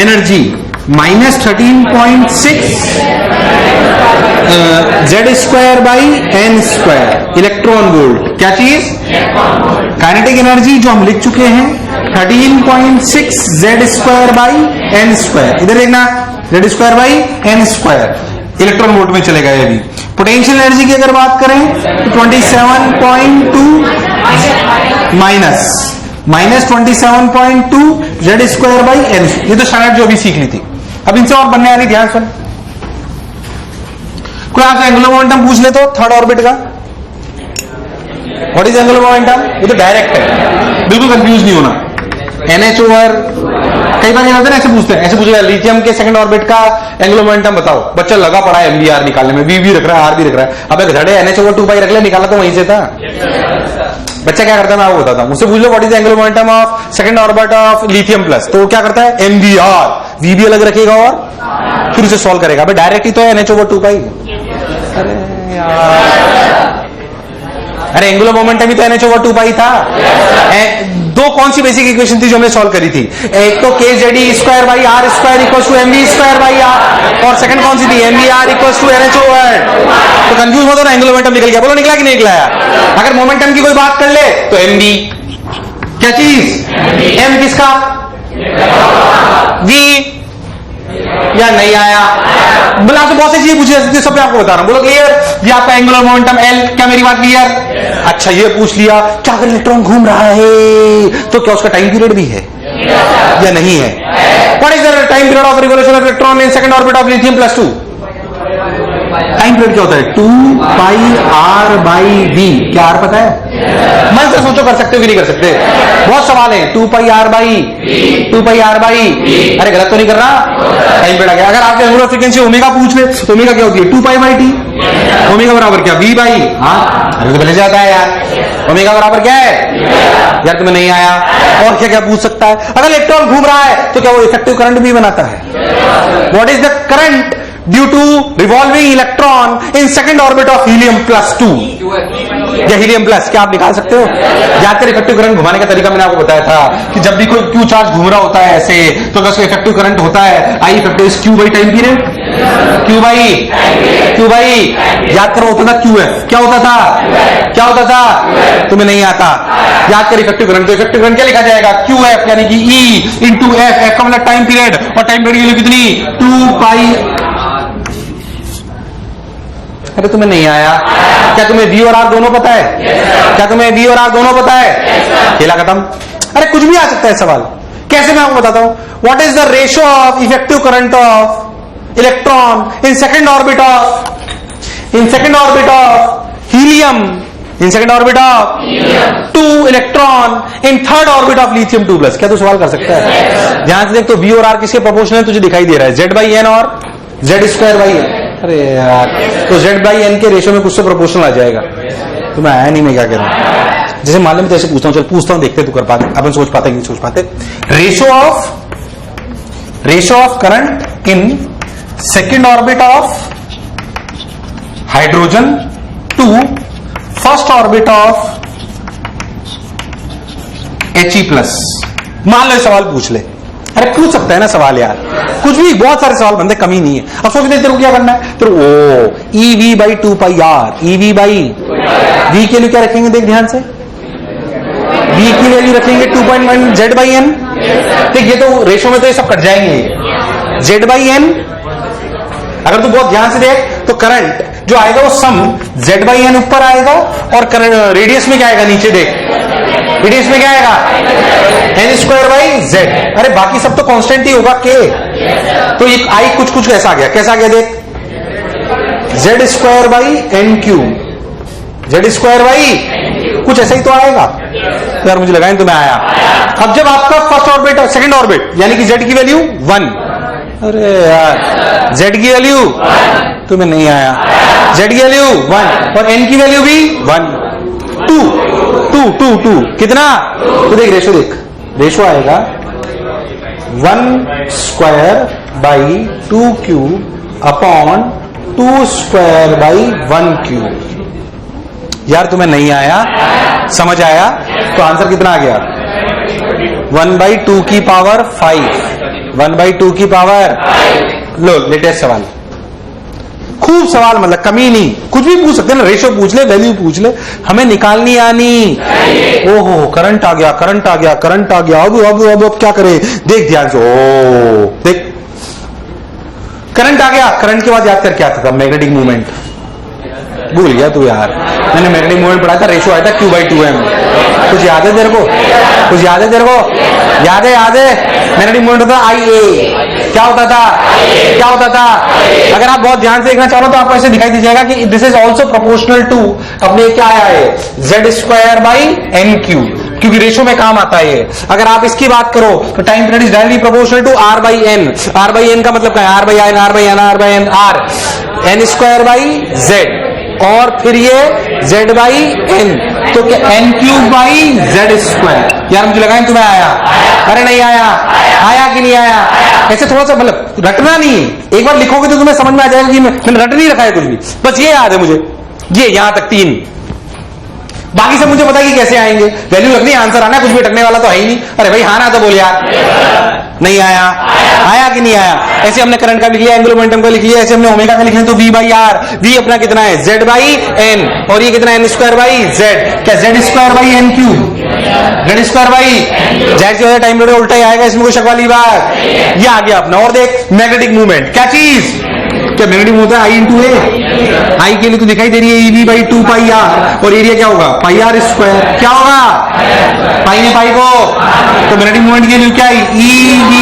Energy -13.6 Z²/n², electron volt. क्या चीज? काइनेटिक एनर्जी जो हम लिख चुके हैं 13.6 Z²/n²। इधर देखना Z²/n², इलेक्ट्रॉन वोल्ट में चलेगा ये भी। पोटेंशियल एनर्जी की अगर बात करें तो 27.2 -27.2 Z²/n। ये तो स्टैंडर्ड जो अभी सीख ली थी। अब इनसे और बनने आ रही, ध्यान सुन। कोई आपसे एंगुलर मोमेंटम पूछ ले तो थर्ड ऑर्बिट का, व्हाट इज एंगुलर मोमेंटम? ये तो डायरेक्ट है, बिल्कुल कंफ्यूज नहीं होना। NH/, कई बार क्या होता है ऐसे पूछते हैं, ऐसे पूछेगा लिथियम के सेकंड ऑर्बिट का एंगुलर मोमेंटम बताओ। बच्चा लगा पड़ा है MBR निकालने में, V भी रख रहा है, R भी रख रहा है। अब एक धड़े NH/2 रख ले, निकाला तो वहीं से था। बच्चा क्या करता है मैं आपको बताता हूं। मुझसे पूछ लो what is angular momentum of second orbit of lithium plus, तो क्या करता है MBR, V भी अलग रखेगा और फिर उसे सॉल्व करेगा। भाई डायरेक्ट ही तो है NH/2। अरे यार, अरे एंगुलर मोमेंटम ही तो NH/2 था। दो कौन सी बेसिक इक्वेशन थी जो हमने सॉल्व करी थी? एक तो kZe²/r² = mv²/r, और सेकंड कौन सी थी? MBR = NH/. तो कंफ्यूज मत हो ना, एंगुलर मोमेंटम निकल गया। बोलो निकला कि नहीं निकला? अगर मोमेंटम की कोई बात कर ले तो MV, क्या चीज? M किसका? V, या नहीं आया? बोला आपसे बहुत सी चीजें पूछी जा सकती है, सब आपको बता रहा हूं। बोलो क्लियर? ये आपका एंगुलर मोमेंटम L, क्या मेरी बात क्लियर? अच्छा ये पूछ लिया क्या अगर इलेक्ट्रॉन घूम रहा है तो क्या उसका टाइम पीरियड भी है या नहीं है? What is the time period of revolution of electron in second orbit of lithium +2? Time period क्या होता है? 2πr/v। क्या आर पता है? मन से सोचो, कर सकते हो कि नहीं कर सकते? बहुत सवाल है। 2πr/v। अरे गलत तो नहीं कर रहा? टाइम पीरियड आ गया। अगर आपके एंगुलर फ्रीक्वेंसी ओमेगा पूछ ले तो ओमेगा क्या होती है? 2π/t। ओमेगा बराबर क्या? v/। हाँ, अरे तो पहले जाता है यार। ओमेगा बराबर क्या है यार? तुम्हें नहीं आया? और क्या क्या पूछ सकता है? अगर इलेक्ट्रॉन घूम रहा है तो क्या वो इफेक्टिव करंट भी बनाता है? What is the current due to revolving electron in second orbit of हीलियम+2 या हीलियम+? क्या आप निकाल सकते हो? ज्यादातर इफेक्टिव करंट घुमाने का तरीका मैंने आपको बताया था कि जब भी कोई क्यू चार्ज घूम रहा होता है ऐसे, तो अगर उसका इफेक्टिव करंट होता है I effective is q by time period. Q by याद करो, होता था क्यू है। क्या होता था? क्या होता था? तुम्हें नहीं आता? याद कर इफेक्टिव करंट। तो इफेक्टिव करंट क्या लिखा जाएगा? QF यानी कि E इंटू F। F का मतलब टाइम पीरियड, और टाइम पीरियड के लिए कितनी? 2π। अरे तुम्हें नहीं आया? क्या तुम्हें V और R दोनों पता है? क्या तुम्हें V और R दोनों पता है? खेला खत्म। अरे कुछ भी आ सकता है सवाल। कैसे मैं आपको बताता हूं। What is the ratio of effective current of electron in second orbit of helium, in second orbit of 2 electron in third orbit of lithium 2+? क्या तू सवाल कर सकता है? ध्यान से देख तो V और R किसके प्रोपोर्शनल है? तुझे दिखाई दे रहा है Z/n और Z²/n। अरे यार, तो Z/n के रेशियो में कुछ से प्रोपोर्शनल आ जाएगा। तुम्हें आया नहीं? मैं क्या कह रहा हूं? जैसे मालूम तो ऐसे पूछता हूं, चल पूछता हूं, देखते तू कर पाते अपन सोच पाते कि नहीं सोच पाते। Ratio of current in second orbit of hydrogen to first orbit of He+। मान लो सवाल पूछ ले। अरे पूछ सकता है ना सवाल यार, कुछ भी, बहुत सारे सवाल बनते, कमी नहीं है। अब सोच तेरे को क्या करना है? तो EV/2πr। V के लिए क्या रखेंगे? देख ध्यान से, V की वैल्यू रखेंगे 2.1 Z/n। देख ये तो रेशो में तो ये सब कट जाएंगे। Z/n अगर तू बहुत ध्यान से देख तो करंट जो आएगा वो सम Z/n ऊपर आएगा, और करंट रेडियस में क्या आएगा? नीचे देख, रेडियस में क्या आएगा? n²/z। अरे बाकी सब तो कांस्टेंट ही होगा K। तो ये I कुछ कैसा आ गया? कैसा आ गया देख? Z²/n³। Z² कुछ ऐसा ही तो आएगा यार, मुझे लगा तो मैं आया। अब जब आपका फर्स्ट ऑर्बिट और सेकंड ऑर्बिट यानी कि Z की वैल्यू 1, अरे यार Z की वैल्यू तुम्हें नहीं आया, Z की वैल्यू 1 और N की वैल्यू भी 1, 2 कितना? तो देख रेशो, देख रेशो आएगा 1/2 अपॉन 2/1। यार तुम्हें नहीं आया? समझ आया? तो आंसर कितना आ गया? 1/2 की पावर 5। 1/2 की पावर। लो लेटेस्ट सवाल, खूब सवाल, मतलब कमी नहीं, कुछ भी पूछ सकते हैं ना। रेशो पूछ ले, वैल्यू पूछ ले, हमें निकालनी आनी। ओहो करंट आ गया, करंट आ गया, करंट आ गया। अब क्या करे? देख ध्यान से, ओ देख करंट आ गया। करंट के बाद याद कर क्या था? Magnetic movement. भूल गया तू यार, मैंने मैग्नेटिक मूवमेंट पढ़ा था, रेशो आया था Q/2m। कुछ याद है तेरे को? कुछ याद है तेरे को? याद है मैग्नेटिक मूवमेंट होता था IA। क्या होता था? क्या होता था? अगर आप बहुत ध्यान से देखना चाहो तो आपको ऐसे दिखाई दे जाएगा कि this is also proportional to, अपने क्या आया है? Z²/n³, क्योंकि रेशो में काम आता है। अगर आप इसकी बात करो तो time period is directly proportional to R/n। R/n का मतलब क्या है? R/n, R/n, N²/z, और फिर ये Z/n, तो क्या N³/z²। यार मुझे लगा तुम्हें आया। अरे नहीं आया? आया कि नहीं आया? ऐसे थोड़ा सा मतलब रटना नहीं है, एक बार लिखोगे तो तुम्हें समझ में आ जाएगा कि मैंने रट नहीं रखा है कुछ भी, बस ये याद है मुझे, ये यहां तक 3। बाकी सब मुझे पता है कि कैसे आएंगे, वैल्यू रखनी, आंसर आना, कुछ भी अटकने वाला तो है ही नहीं। अरे भाई हाँ ना तो बोल यार। नहीं आया? आया कि नहीं आया? ऐसे हमने करंट का लिख लिया, एंगुलर मोमेंटम का लिख लिया, ऐसे हमने ओमेगा का लिख लिया, तो V/R, V अपना कितना है? Z/n, और ये कितना है? N²/z। क्या Z²/n³? Z²/z टाइम पीरियड उल्टा ही आएगा, इसमें कोई शक वाली बात? ये आ गया अपना। और देख मैग्नेटिक मूवमेंट, क्या चीज? क्या मैग्नेटिक होता है? I/A। I के लिए तो दिखाई दे रही है EV/2πr, और एरिया क्या होगा? πr²। क्या होगा? पाई ने पाई को, तो मैग्नेटिक मूवमेंट के लिए क्या है? EV/2।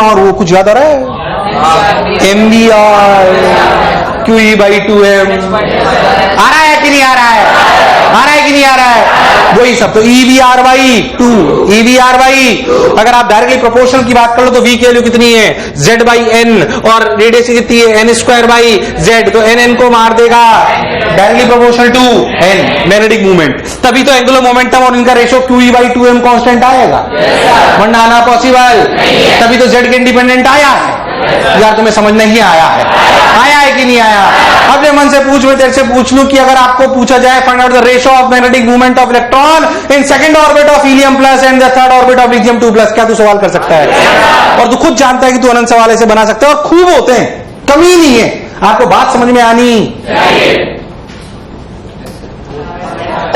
और वो कुछ याद आ रहा है? MVR QE/2M। आ रहा है कि नहीं आ रहा है? आ रहा है कि नहीं आ रहा है? वही सब। तो EVR/2, EVR/, अगर आप डायरेक्टली प्रोपोर्शनल की बात कर लो तो V की वैल्यू कितनी है? Z/N, और रेडियस कितनी है? N²/Z, तो N को मार देगा, directly proportional to N, magnetic movement. तभी तो एंगुलर मोमेंटम और इनका रेशियो QE/2M कांस्टेंट आएगा, वरना आना पॉसिबल। तभी तो Z के इंडिपेंडेंट आया है। यार तुम्हें समझ नहीं आया है? आया है कि नहीं आया? अपने मन से पूछ, मैं तेरे से पूछ लूं कि अगर आपको पूछा जाए find out the ratio of magnetic movement of electron in second orbit of helium plus and the third orbit of lithium 2+, क्या तू सवाल कर सकता है? और तू खुद जानता है कि तू अनंत सवाल ऐसे बना सकता है, और खूब होते हैं, कमी नहीं है। आपको बात समझ में आनी चाहिए।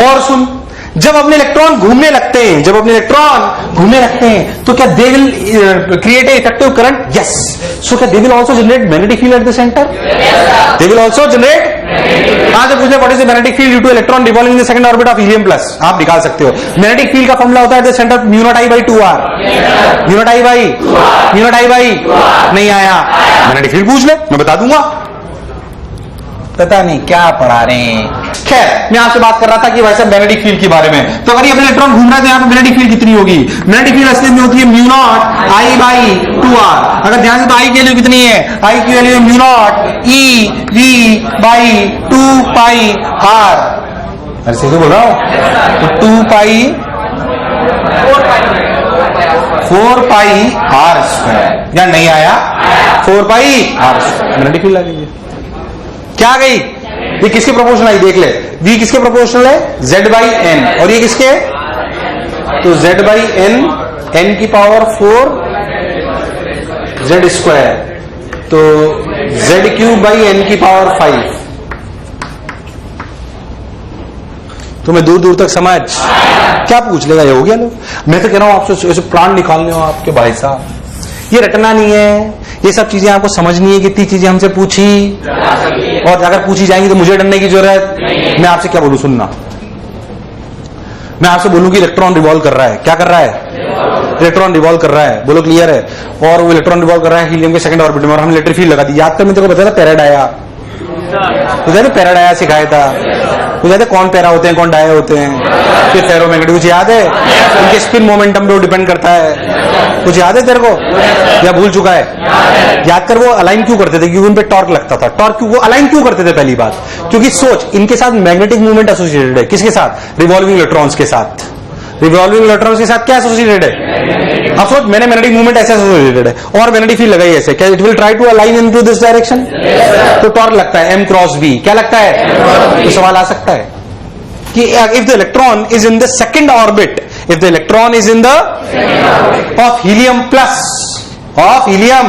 और सुन, जब अपने इलेक्ट्रॉन घूमने लगते हैं, जब अपने इलेक्ट्रॉन घूमने लगते हैं, तो क्या they will create a effective current? Yes. So क्या they will also generate magnetic field at the centre? They will also generate. आज पूछने what is the magnetic field due to electron revolving in the second orbit of helium plus? आप निकाल सकते हो। Magnetic field का formula होता है eight the centre μ0I/2R। μ0I/2R नहीं आया? मैग्नेटिक फील्ड पूछ ले, मैं बता दूंगा। पता नहीं क्या पढ़ा रहे हैं। खैर, मैं आपसे बात कर रहा था कि वैसे मैग्नेटिक फील्ड के बारे में। तो अगर ये अपने इलेक्ट्रॉन घूम रहा है तो यहाँ पे मैग्नेटिक फील्ड कितनी होगी? मैग्नेटिक फील्ड असली में होती है μ0I/2R। अगर ध्यान से तो I की वैल्यू कितनी है? I की वैल्यू है μ0EV/2πR। अरे सही बोल रहा हूं? तो 4πR²। या नहीं आया? 4πR²। मैग्नेटिक फील्ड लगेगी। क्या गई? ये किसके प्रोपोर्शनल आई? देख ले, V किसके प्रोपोर्शनल है? Z/N। और ये किसके? तो Z/N, N की पावर 4 Z², तो Z³/N की पावर 5। तुम्हें दूर दूर तक समझ क्या पूछ लेगा? ये हो गया लोग। मैं तो कह रहा हूं आपसे ऐसे प्लान निकालने हो आपके भाई साहब, ये रटना नहीं है, ये सब चीजें आपको समझनी है। कितनी चीजें हमसे पूछी, और अगर पूछी जाएंगी तो मुझे डरने की जरूरत। मैं आपसे क्या बोलूं? सुनना, मैं आपसे बोलूं कि इलेक्ट्रॉन रिवॉल्व कर रहा है। क्या कर रहा है? इलेक्ट्रॉन रिवॉल्व कर रहा है। बोलो क्लियर है? और वो इलेक्ट्रॉन रिवॉल्व कर रहा है हीलियम के सेकंड ऑर्बिट में, और हम इलेक्ट्रिक फील्ड लगा दी। याद कर, मैं तेरे को बताया था पैराडाया, तो कहते पैराडाया सिखाया था। तो कहते कौन पैरा होते हैं, कौन डाया होते हैं, फिर फेरोमैग्नेटिक। कुछ याद है? उनके स्पिन मोमेंटम पे डिपेंड करता है। कुछ याद है तेरे को या भूल चुका है? याद कर, वो अलाइन क्यों करते थे? क्योंकि उन पे टॉर्क लगता था। टॉर्क क्यों, वो अलाइन क्यों करते थे? पहली बात, क्योंकि सोच, इनके साथ मैग्नेटिक मूवमेंट एसोसिएटेड है। किसके साथ? रिवॉल्विंग इलेक्ट्रॉन्स के साथ। रिवॉल्विंग इलेक्ट्रॉन्स के साथ क्या एसोसिएटेड है? अब सोच, मैंने मैग्नेटिक मूवमेंट ऐसे एसोसिएटेड है और मैग्नेटिक फील्ड लगाई ऐसे, क्या it will try to align into this direction? तो टॉर्क लगता है M×V। क्या लगता है? तो सवाल आ सकता है कि if the electron is in the second orbit, if the electron is in the of helium plus, of helium,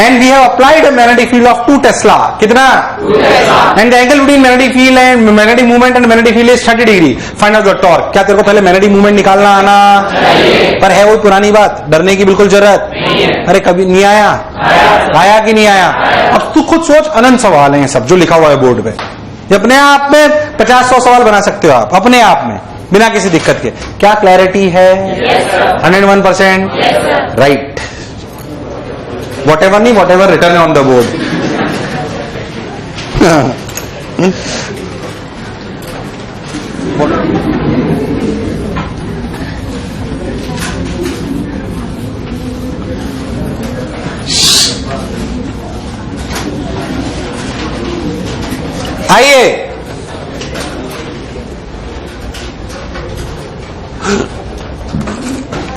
and we have applied a magnetic field of 2 Tesla, कितना? 2 Tesla, and the angle between magnetic field and magnetic movement and magnetic field is 30 degree. Find out the torque. क्या तेरे को पहले magnetic movement निकालना आना चाहिए? पर है वो पुरानी बात, डरने की बिल्कुल जरूरत नहीं है। अरे कभी नहीं आया? आया कि नहीं आया? अब तू खुद सोच, अनंत सवाल है सब जो लिखा हुआ है बोर्ड पे। अपने आप में 50-100 सवाल बना सकते हो आप अपने आप में, बिना किसी दिक्कत के। क्या क्लैरिटी है? 101%? राइट। वॉट एवर नहीं, whatever return on the board. आइए,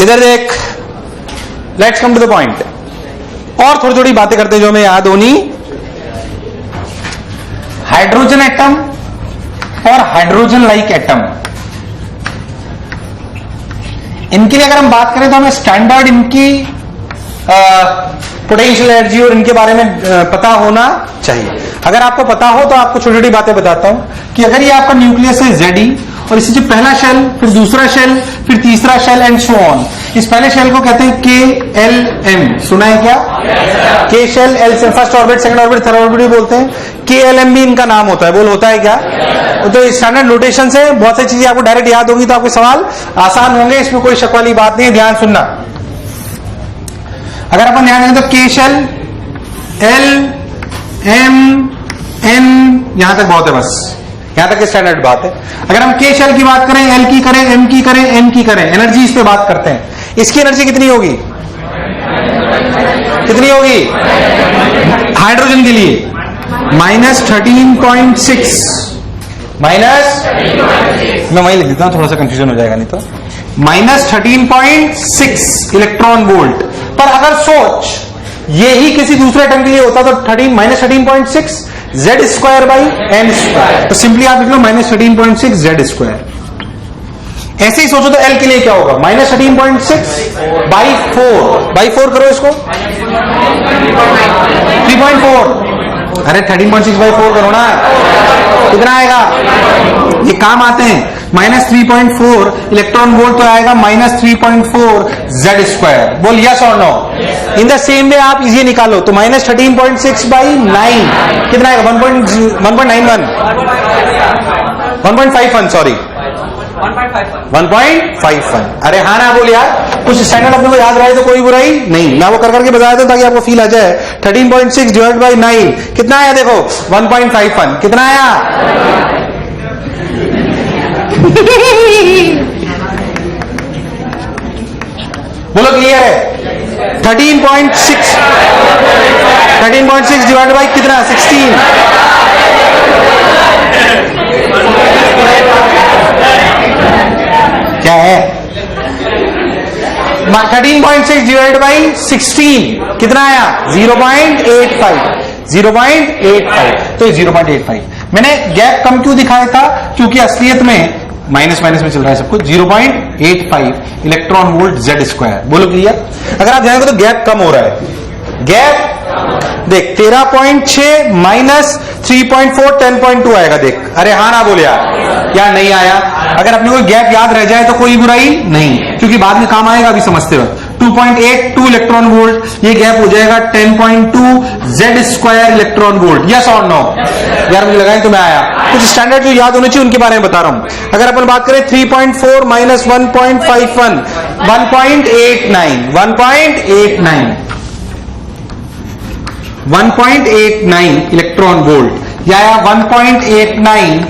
इधर देख, let's come to the point. और थोड़ी थोड़ी बातें करते हैं जो हमें याद होनी। हाइड्रोजन एटम और हाइड्रोजन लाइक एटम, इनके लिए अगर हम बात करें तो हमें स्टैंडर्ड इनकी पोटेंशियल एनर्जी और इनके बारे में पता होना चाहिए। अगर आपको पता हो तो आपको छोटी छोटी बातें बताता हूं कि अगर ये आपका न्यूक्लियस है Ze, और इसी से पहला शेल, फिर दूसरा शेल, फिर तीसरा शेल एंड सो ऑन। इस पहले शेल को कहते हैं KLM। सुना है क्या? K शेल, L से first orbit, second orbit, third orbit भी बोलते हैं। KLM भी इनका नाम होता है। बोल होता है क्या? तो स्टैंडर्ड नोटेशन से बहुत सारी चीजें आपको डायरेक्ट याद होंगी, तो आपके सवाल आसान होंगे, इसमें कोई शक वाली बात नहीं है। ध्यान सुनना। अगर अपन ध्यान दें तो K shell L M N, यहां तक बहुत है, बस यहां तक स्टैंडर्ड बात है। अगर हम K शेल की बात करें, L की करें, M की करें, N की करें, एनर्जी इस पे बात करते हैं, इसकी एनर्जी कितनी होगी? कितनी होगी हाइड्रोजन के लिए? -13.6, मैं वही लिख देता हूं, थोड़ा सा कंफ्यूजन हो जाएगा नहीं तो। -13.6 इलेक्ट्रॉन वोल्ट। पर अगर सोच ये ही किसी दूसरे एटम के लिए होता तो -13.6 Z²/n², तो सिंपली आप लिख लो -13.6 Z²। ऐसे ही सोचो तो L के लिए क्या होगा? -13.6/4 करो इसको, 3.4। अरे 13.6/4 करो ना, कितना आएगा? ये काम आते हैं। -3.4 इलेक्ट्रॉन वोल्ट तो आएगा -3.4 Z²। बोल यस और no. In the same way आप इसे निकालो तो -13.6/9 कितना आएगा? 1.51 सॉरी 1.51। अरे हाँ ना बोल यार, कुछ स्टैंडर्ड अपने को याद रहे तो कोई बुराई नहीं। मैं वो कर करके बताया था ताकि आपको फील आ जाए। 13.6 डिवाइड बाई 9 कितना आया? देखो 1.51 कितना आया? बोलो क्लियर है? 13.6 डिवाइड बाई कितना? 16। क्या है? 13.6 डिवाइड बाई 16 कितना आया? 0.85। तो 0.85 मैंने गैप कम क्यों दिखाया था? क्योंकि असलियत में माइनस में चल रहा है सब कुछ। 0.85 इलेक्ट्रॉन वोल्ट Z²। बोलो क्लियर? अगर आप जाएंगे तो गैप कम हो रहा है। गैप देख 13.6 माइनस 3.4 10.2 आएगा। देख, अरे हाँ ना बोले यार नहीं आया। अगर अपने को गैप याद रह जाए तो कोई बुराई नहीं, क्योंकि बाद में काम आएगा अभी समझते वक्त। 2.82 इलेक्ट्रॉन वोल्ट, ये गैप हो जाएगा 10.2 Z² इलेक्ट्रॉन वोल्ट। यस और नो? यार मुझे लगा तो मैं आया। कुछ स्टैंडर्ड जो याद होने चाहिए उनके बारे में बता रहा हूं। अगर अपन बात करें 3.4 माइनस 1.51 1.89 इलेक्ट्रॉन वोल्ट या 1.89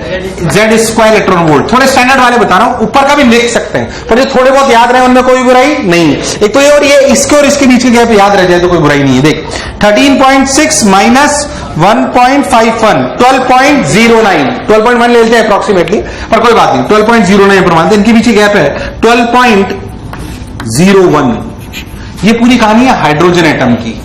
Z² इलेक्ट्रॉन वोल्ट। थोड़े स्टैंडर्ड वाले बता रहा हूं, ऊपर का भी लिख सकते हैं, पर जो थोड़े बहुत याद रहे उनमें कोई बुराई नहीं है। एक तो ये और ये इसके और इसके बीच के गैप याद रह जाए तो कोई बुराई नहीं है। देख 13.6 माइनस 1.51 12.1 ले लेते हैं अप्रोक्सीमेटली, पर कोई बात नहीं। 12.09 पर मानते, इनके बीच गैप है 12.01। ये पूरी कहानी है हाइड्रोजन एटम की।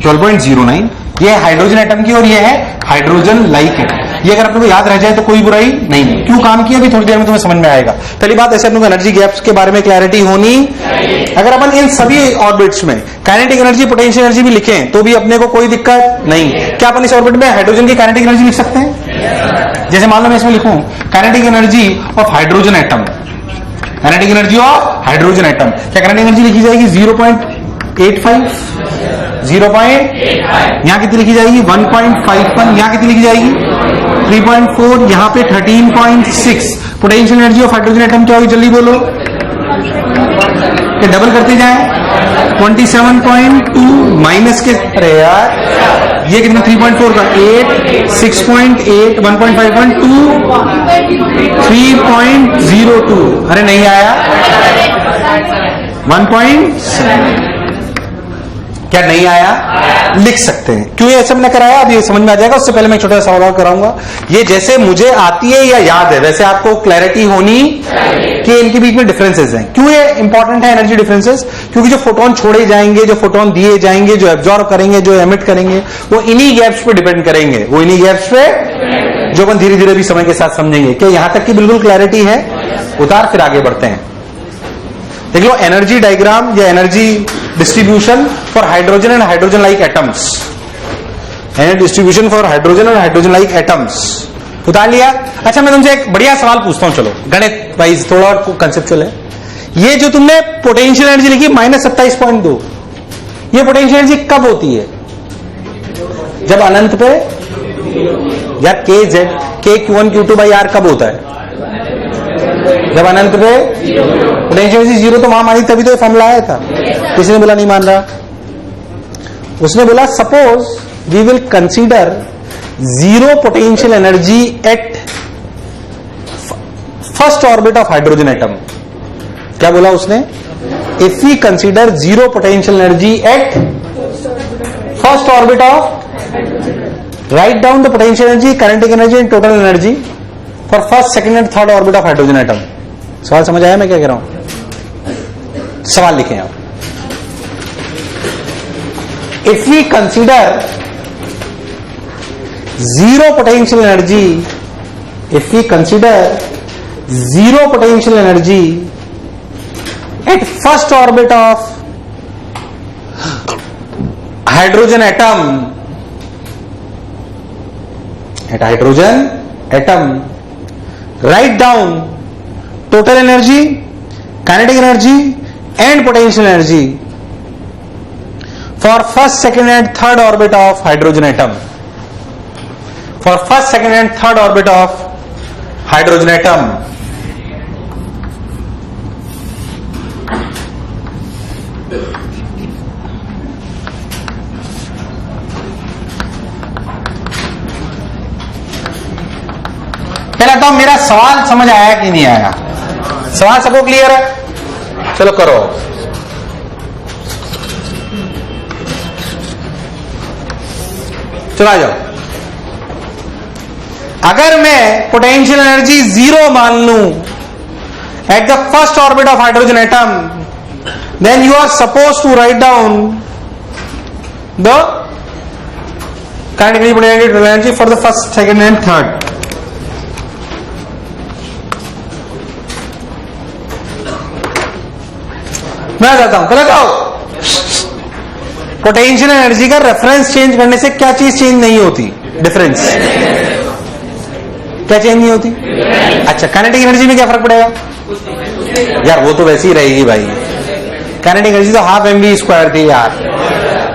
12.09 ये है हाइड्रोजन एटम की और ये है हाइड्रोजन लाइक एटम। ये अगर अपने को याद रह जाए तो कोई बुराई नहीं है। क्यों काम किया अभी थोड़ी देर में तुम्हें समझ में आएगा। पहली बात, ऐसे अपने को एनर्जी गैप्स के बारे में क्लैरिटी होनी। अगर अपन इन सभी ऑर्बिट्स में काइनेटिक एनर्जी पोटेंशियल एनर्जी भी लिखें तो भी अपने को कोई दिक्कत नहीं। क्या अपन इस ऑर्बिट में हाइड्रोजन की काइनेटिक एनर्जी लिख सकते हैं? जैसे मान लो मैं इसमें लिखूं kinetic energy of hydrogen atom, kinetic energy of hydrogen atom, क्या काइनेटिक एनर्जी लिखी जाएगी? 0.85 यहां कितनी लिखी जाएगी? 1.51 यहां कितनी लिखी जाएगी? 3.4 यहां पे 13.6। Potential energy of hydrogen atom क्या होगी? जल्दी बोलो, ये डबल करते जाए 27.2 माइनस के, अरे यार ये कितना? 3.4 का 8 6.8 1.51 2 3.02। अरे नहीं आया 1.7। क्या नहीं आया? लिख सकते हैं। क्यों ये सब ने कराया अब ये समझ में आ जाएगा। उससे पहले मैं छोटा सा सवाल कराऊंगा। ये जैसे मुझे आती है या याद है वैसे आपको क्लैरिटी होनी कि इनके बीच में डिफरेंसेस हैं। क्यों ये इंपॉर्टेंट है एनर्जी डिफरेंसेस? क्योंकि जो फोटोन छोड़े जाएंगे, जो फोटोन दिए जाएंगे, जो एब्जॉर्ब करेंगे, जो एमिट करेंगे, वो इन्हीं गैप्स पे डिपेंड करेंगे। वो इन्हीं गैप्स पे जो अपन धीरे धीरे भी समय के साथ समझेंगे। क्या यहां तक की बिल्कुल क्लैरिटी है? उतार फिर आगे बढ़ते हैं। देख लो एनर्जी डायग्राम या energy distribution for hydrogen and hydrogen like atoms. Energy distribution for hydrogen और हाइड्रोजन लाइक एटम्स उतार लिया। अच्छा मैं तुमसे एक बढ़िया सवाल पूछता हूं, चलो गणित वाइज थोड़ा और कंसेप्चुअल है। ये जो तुमने पोटेंशियल एनर्जी लिखी -27.2, ये पोटेंशियल एनर्जी कब होती है? जब अनंत पे या के Q1 Q2 बाई R कब होता है? जब अनंत पे पोटेंशियल एनर्जी 0। तो वहां मानी तभी तो ये फॉर्मूला आया था। किसी ने बोला नहीं मान रहा? उसने बोला suppose we will consider zero potential energy at first orbit of hydrogen atom. क्या बोला उसने? If we consider zero potential energy at first orbit of, write down the potential energy, kinetic energy and total energy for first, second and third orbit of hydrogen atom. सवाल समझ आया मैं क्या कह रहा हूं? सवाल लिखें आप. If we consider zero potential energy, if we consider zero potential energy at first orbit of hydrogen atom, at hydrogen atom, write down total energy, kinetic energy and potential energy for first, second and third orbit of hydrogen atom. For first, second and third orbit of hydrogen atom. पहला तो मेरा सवाल समझ आया कि नहीं आया? सवाल सबको क्लियर है? चलो करो. चलो आ जाओ. अगर मैं पोटेंशियल एनर्जी जीरो मान लूं at the first orbit of hydrogen atom, then you are suppose to write down the kinetic energy for the first, second and third. मैं जाता हूं. पहले आओ, पोटेंशियल एनर्जी का रेफरेंस चेंज करने से क्या चीज चेंज नहीं होती? डिफरेंस. क्या चेंज नहीं होती? अच्छा, काइनेटिक एनर्जी में क्या फर्क पड़ेगा? यार वो तो वैसी ही रहेगी भाई. काइनेटिक एनर्जी तो हाफ mv स्क्वायर थी यार.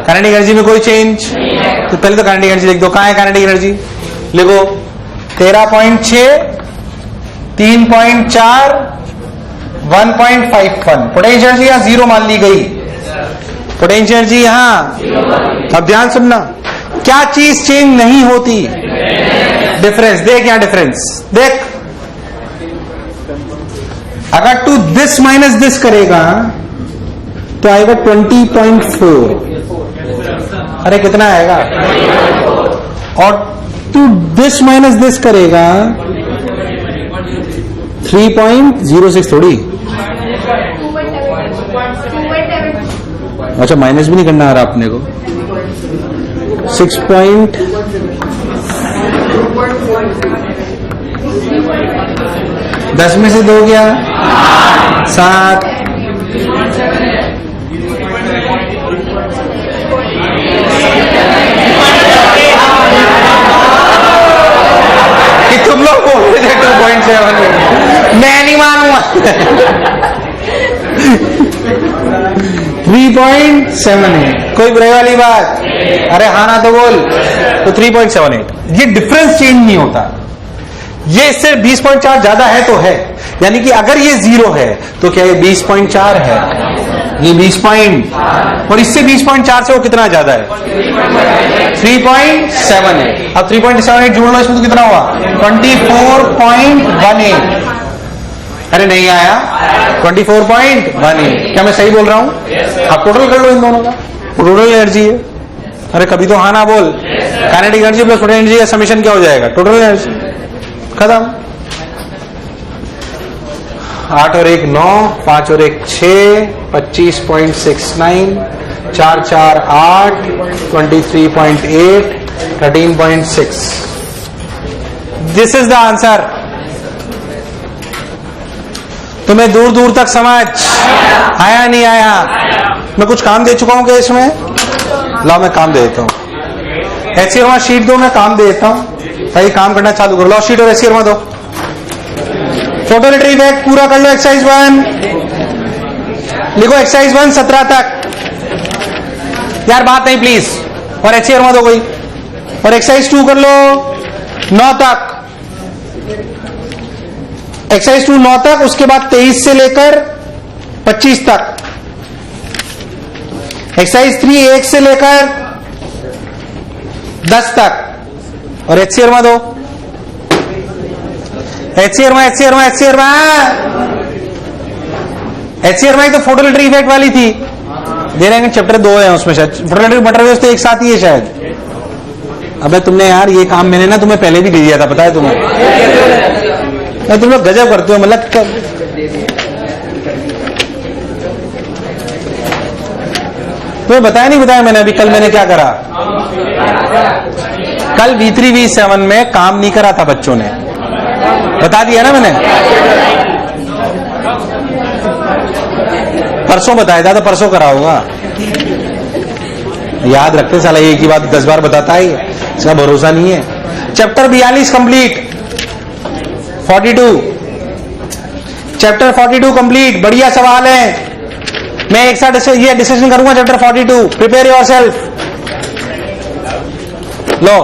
काइनेटिक एनर्जी में कोई चेंज. तो पहले तो काइनेटिक एनर्जी लिख दो. कहां है काइनेटिक एनर्जी? लिखो 13.6, 3.4, 1.51. पोटेंशियल एनर्जी यहां जीरो मान ली गई. पोटेंशियल एनर्जी यहां. अब ध्यान सुनना, क्या चीज चेंज नहीं होती? डिफरेंस. देख यहां डिफरेंस देख. अगर तू दिस माइनस दिस करेगा तो आएगा 20.4. अरे कितना आएगा? और तू दिस माइनस दिस करेगा 3.06 थोड़ी. अच्छा, माइनस भी नहीं करना आ रहा अपने को. 6 10 में से 2 गया 7. कि तुम लोग बोल रहे थे 2.7. मैं नहीं मानूंगा. 3.78. कोई बुराई वाली बात? अरे हाँ ना तो बोल. तो 3.78. ये डिफरेंस चेंज नहीं होता. ये इससे 20.4 ज्यादा है तो है. यानी कि अगर ये जीरो है तो क्या ये 20.4 है? ये 20 पॉइंट, और इससे 20.4 से वो कितना ज्यादा है? 3.78. अब 3.78 जोड़ लो इसमें तो कितना हुआ? 24.18. अरे नहीं आया? 24.18. क्या मैं सही बोल रहा हूं? आप टोटल कर लो इन दोनों का. टोटल एनर्जी है. अरे कभी तो हाँ ना बोल. Kinetic energy plus potential energy का समेशन क्या हो जाएगा? Total energy. खत्म. 8 और 1 9, 5 और 1 6, 25.69, 4 4 8, 23.8, 13.6. This is the answer. तुम्हें दूर दूर तक समझ आया नहीं आया? मैं कुछ काम दे चुका हूं क्या इसमें? लाओ मैं काम दे देता हूं. एचसीआर शीट दो, मैं काम दे देता हूं भाई. काम करना चालू करो. लाओ शीट और एचसीआर दो. फोटोलिटरी इफेक्ट पूरा कर लो. एक्सरसाइज 1 लिखो. एक्सरसाइज 1 17 तक. यार बात नहीं प्लीज. और एचसीआर मत हो कोई. और एक्सरसाइज 2 कर लो 9 तक. एक्सरसाइज 2 9 तक. उसके बाद 23 से लेकर 25 तक. एक्सरसाइज 3 1 से लेकर 10 तक, और HCR में दो, HCR में तो फोटोलिटरी इफेक्ट वाली थी, दे रहे हैं। चैप्टर 2 है उसमें शायद, फोटोलिटरी मटेरियल तो एक साथ ही है शायद। अबे तुमने यार ये काम मैंने ना तुम्हें पहले भी दे दिया था, पता है तुम्हें? तुम लोग गजब करते हो, मतलब तुम्हें बताया नहीं बताया मैंने अभी? कल मैंने क्या करा? कल V3 V7 में काम नहीं करा था बच्चों ने, बता दिया ना मैंने। परसों बताया था, तो परसों करा होगा। याद रखते साला, एक ही बात 10 बार बताता है, इसका भरोसा नहीं है। Chapter 42 complete, 42 chapter 42 complete. बढ़िया सवाल है, मैं एक साथ ये डिस्कशन करूंगा चैप्टर 42। Prepare yourself. लो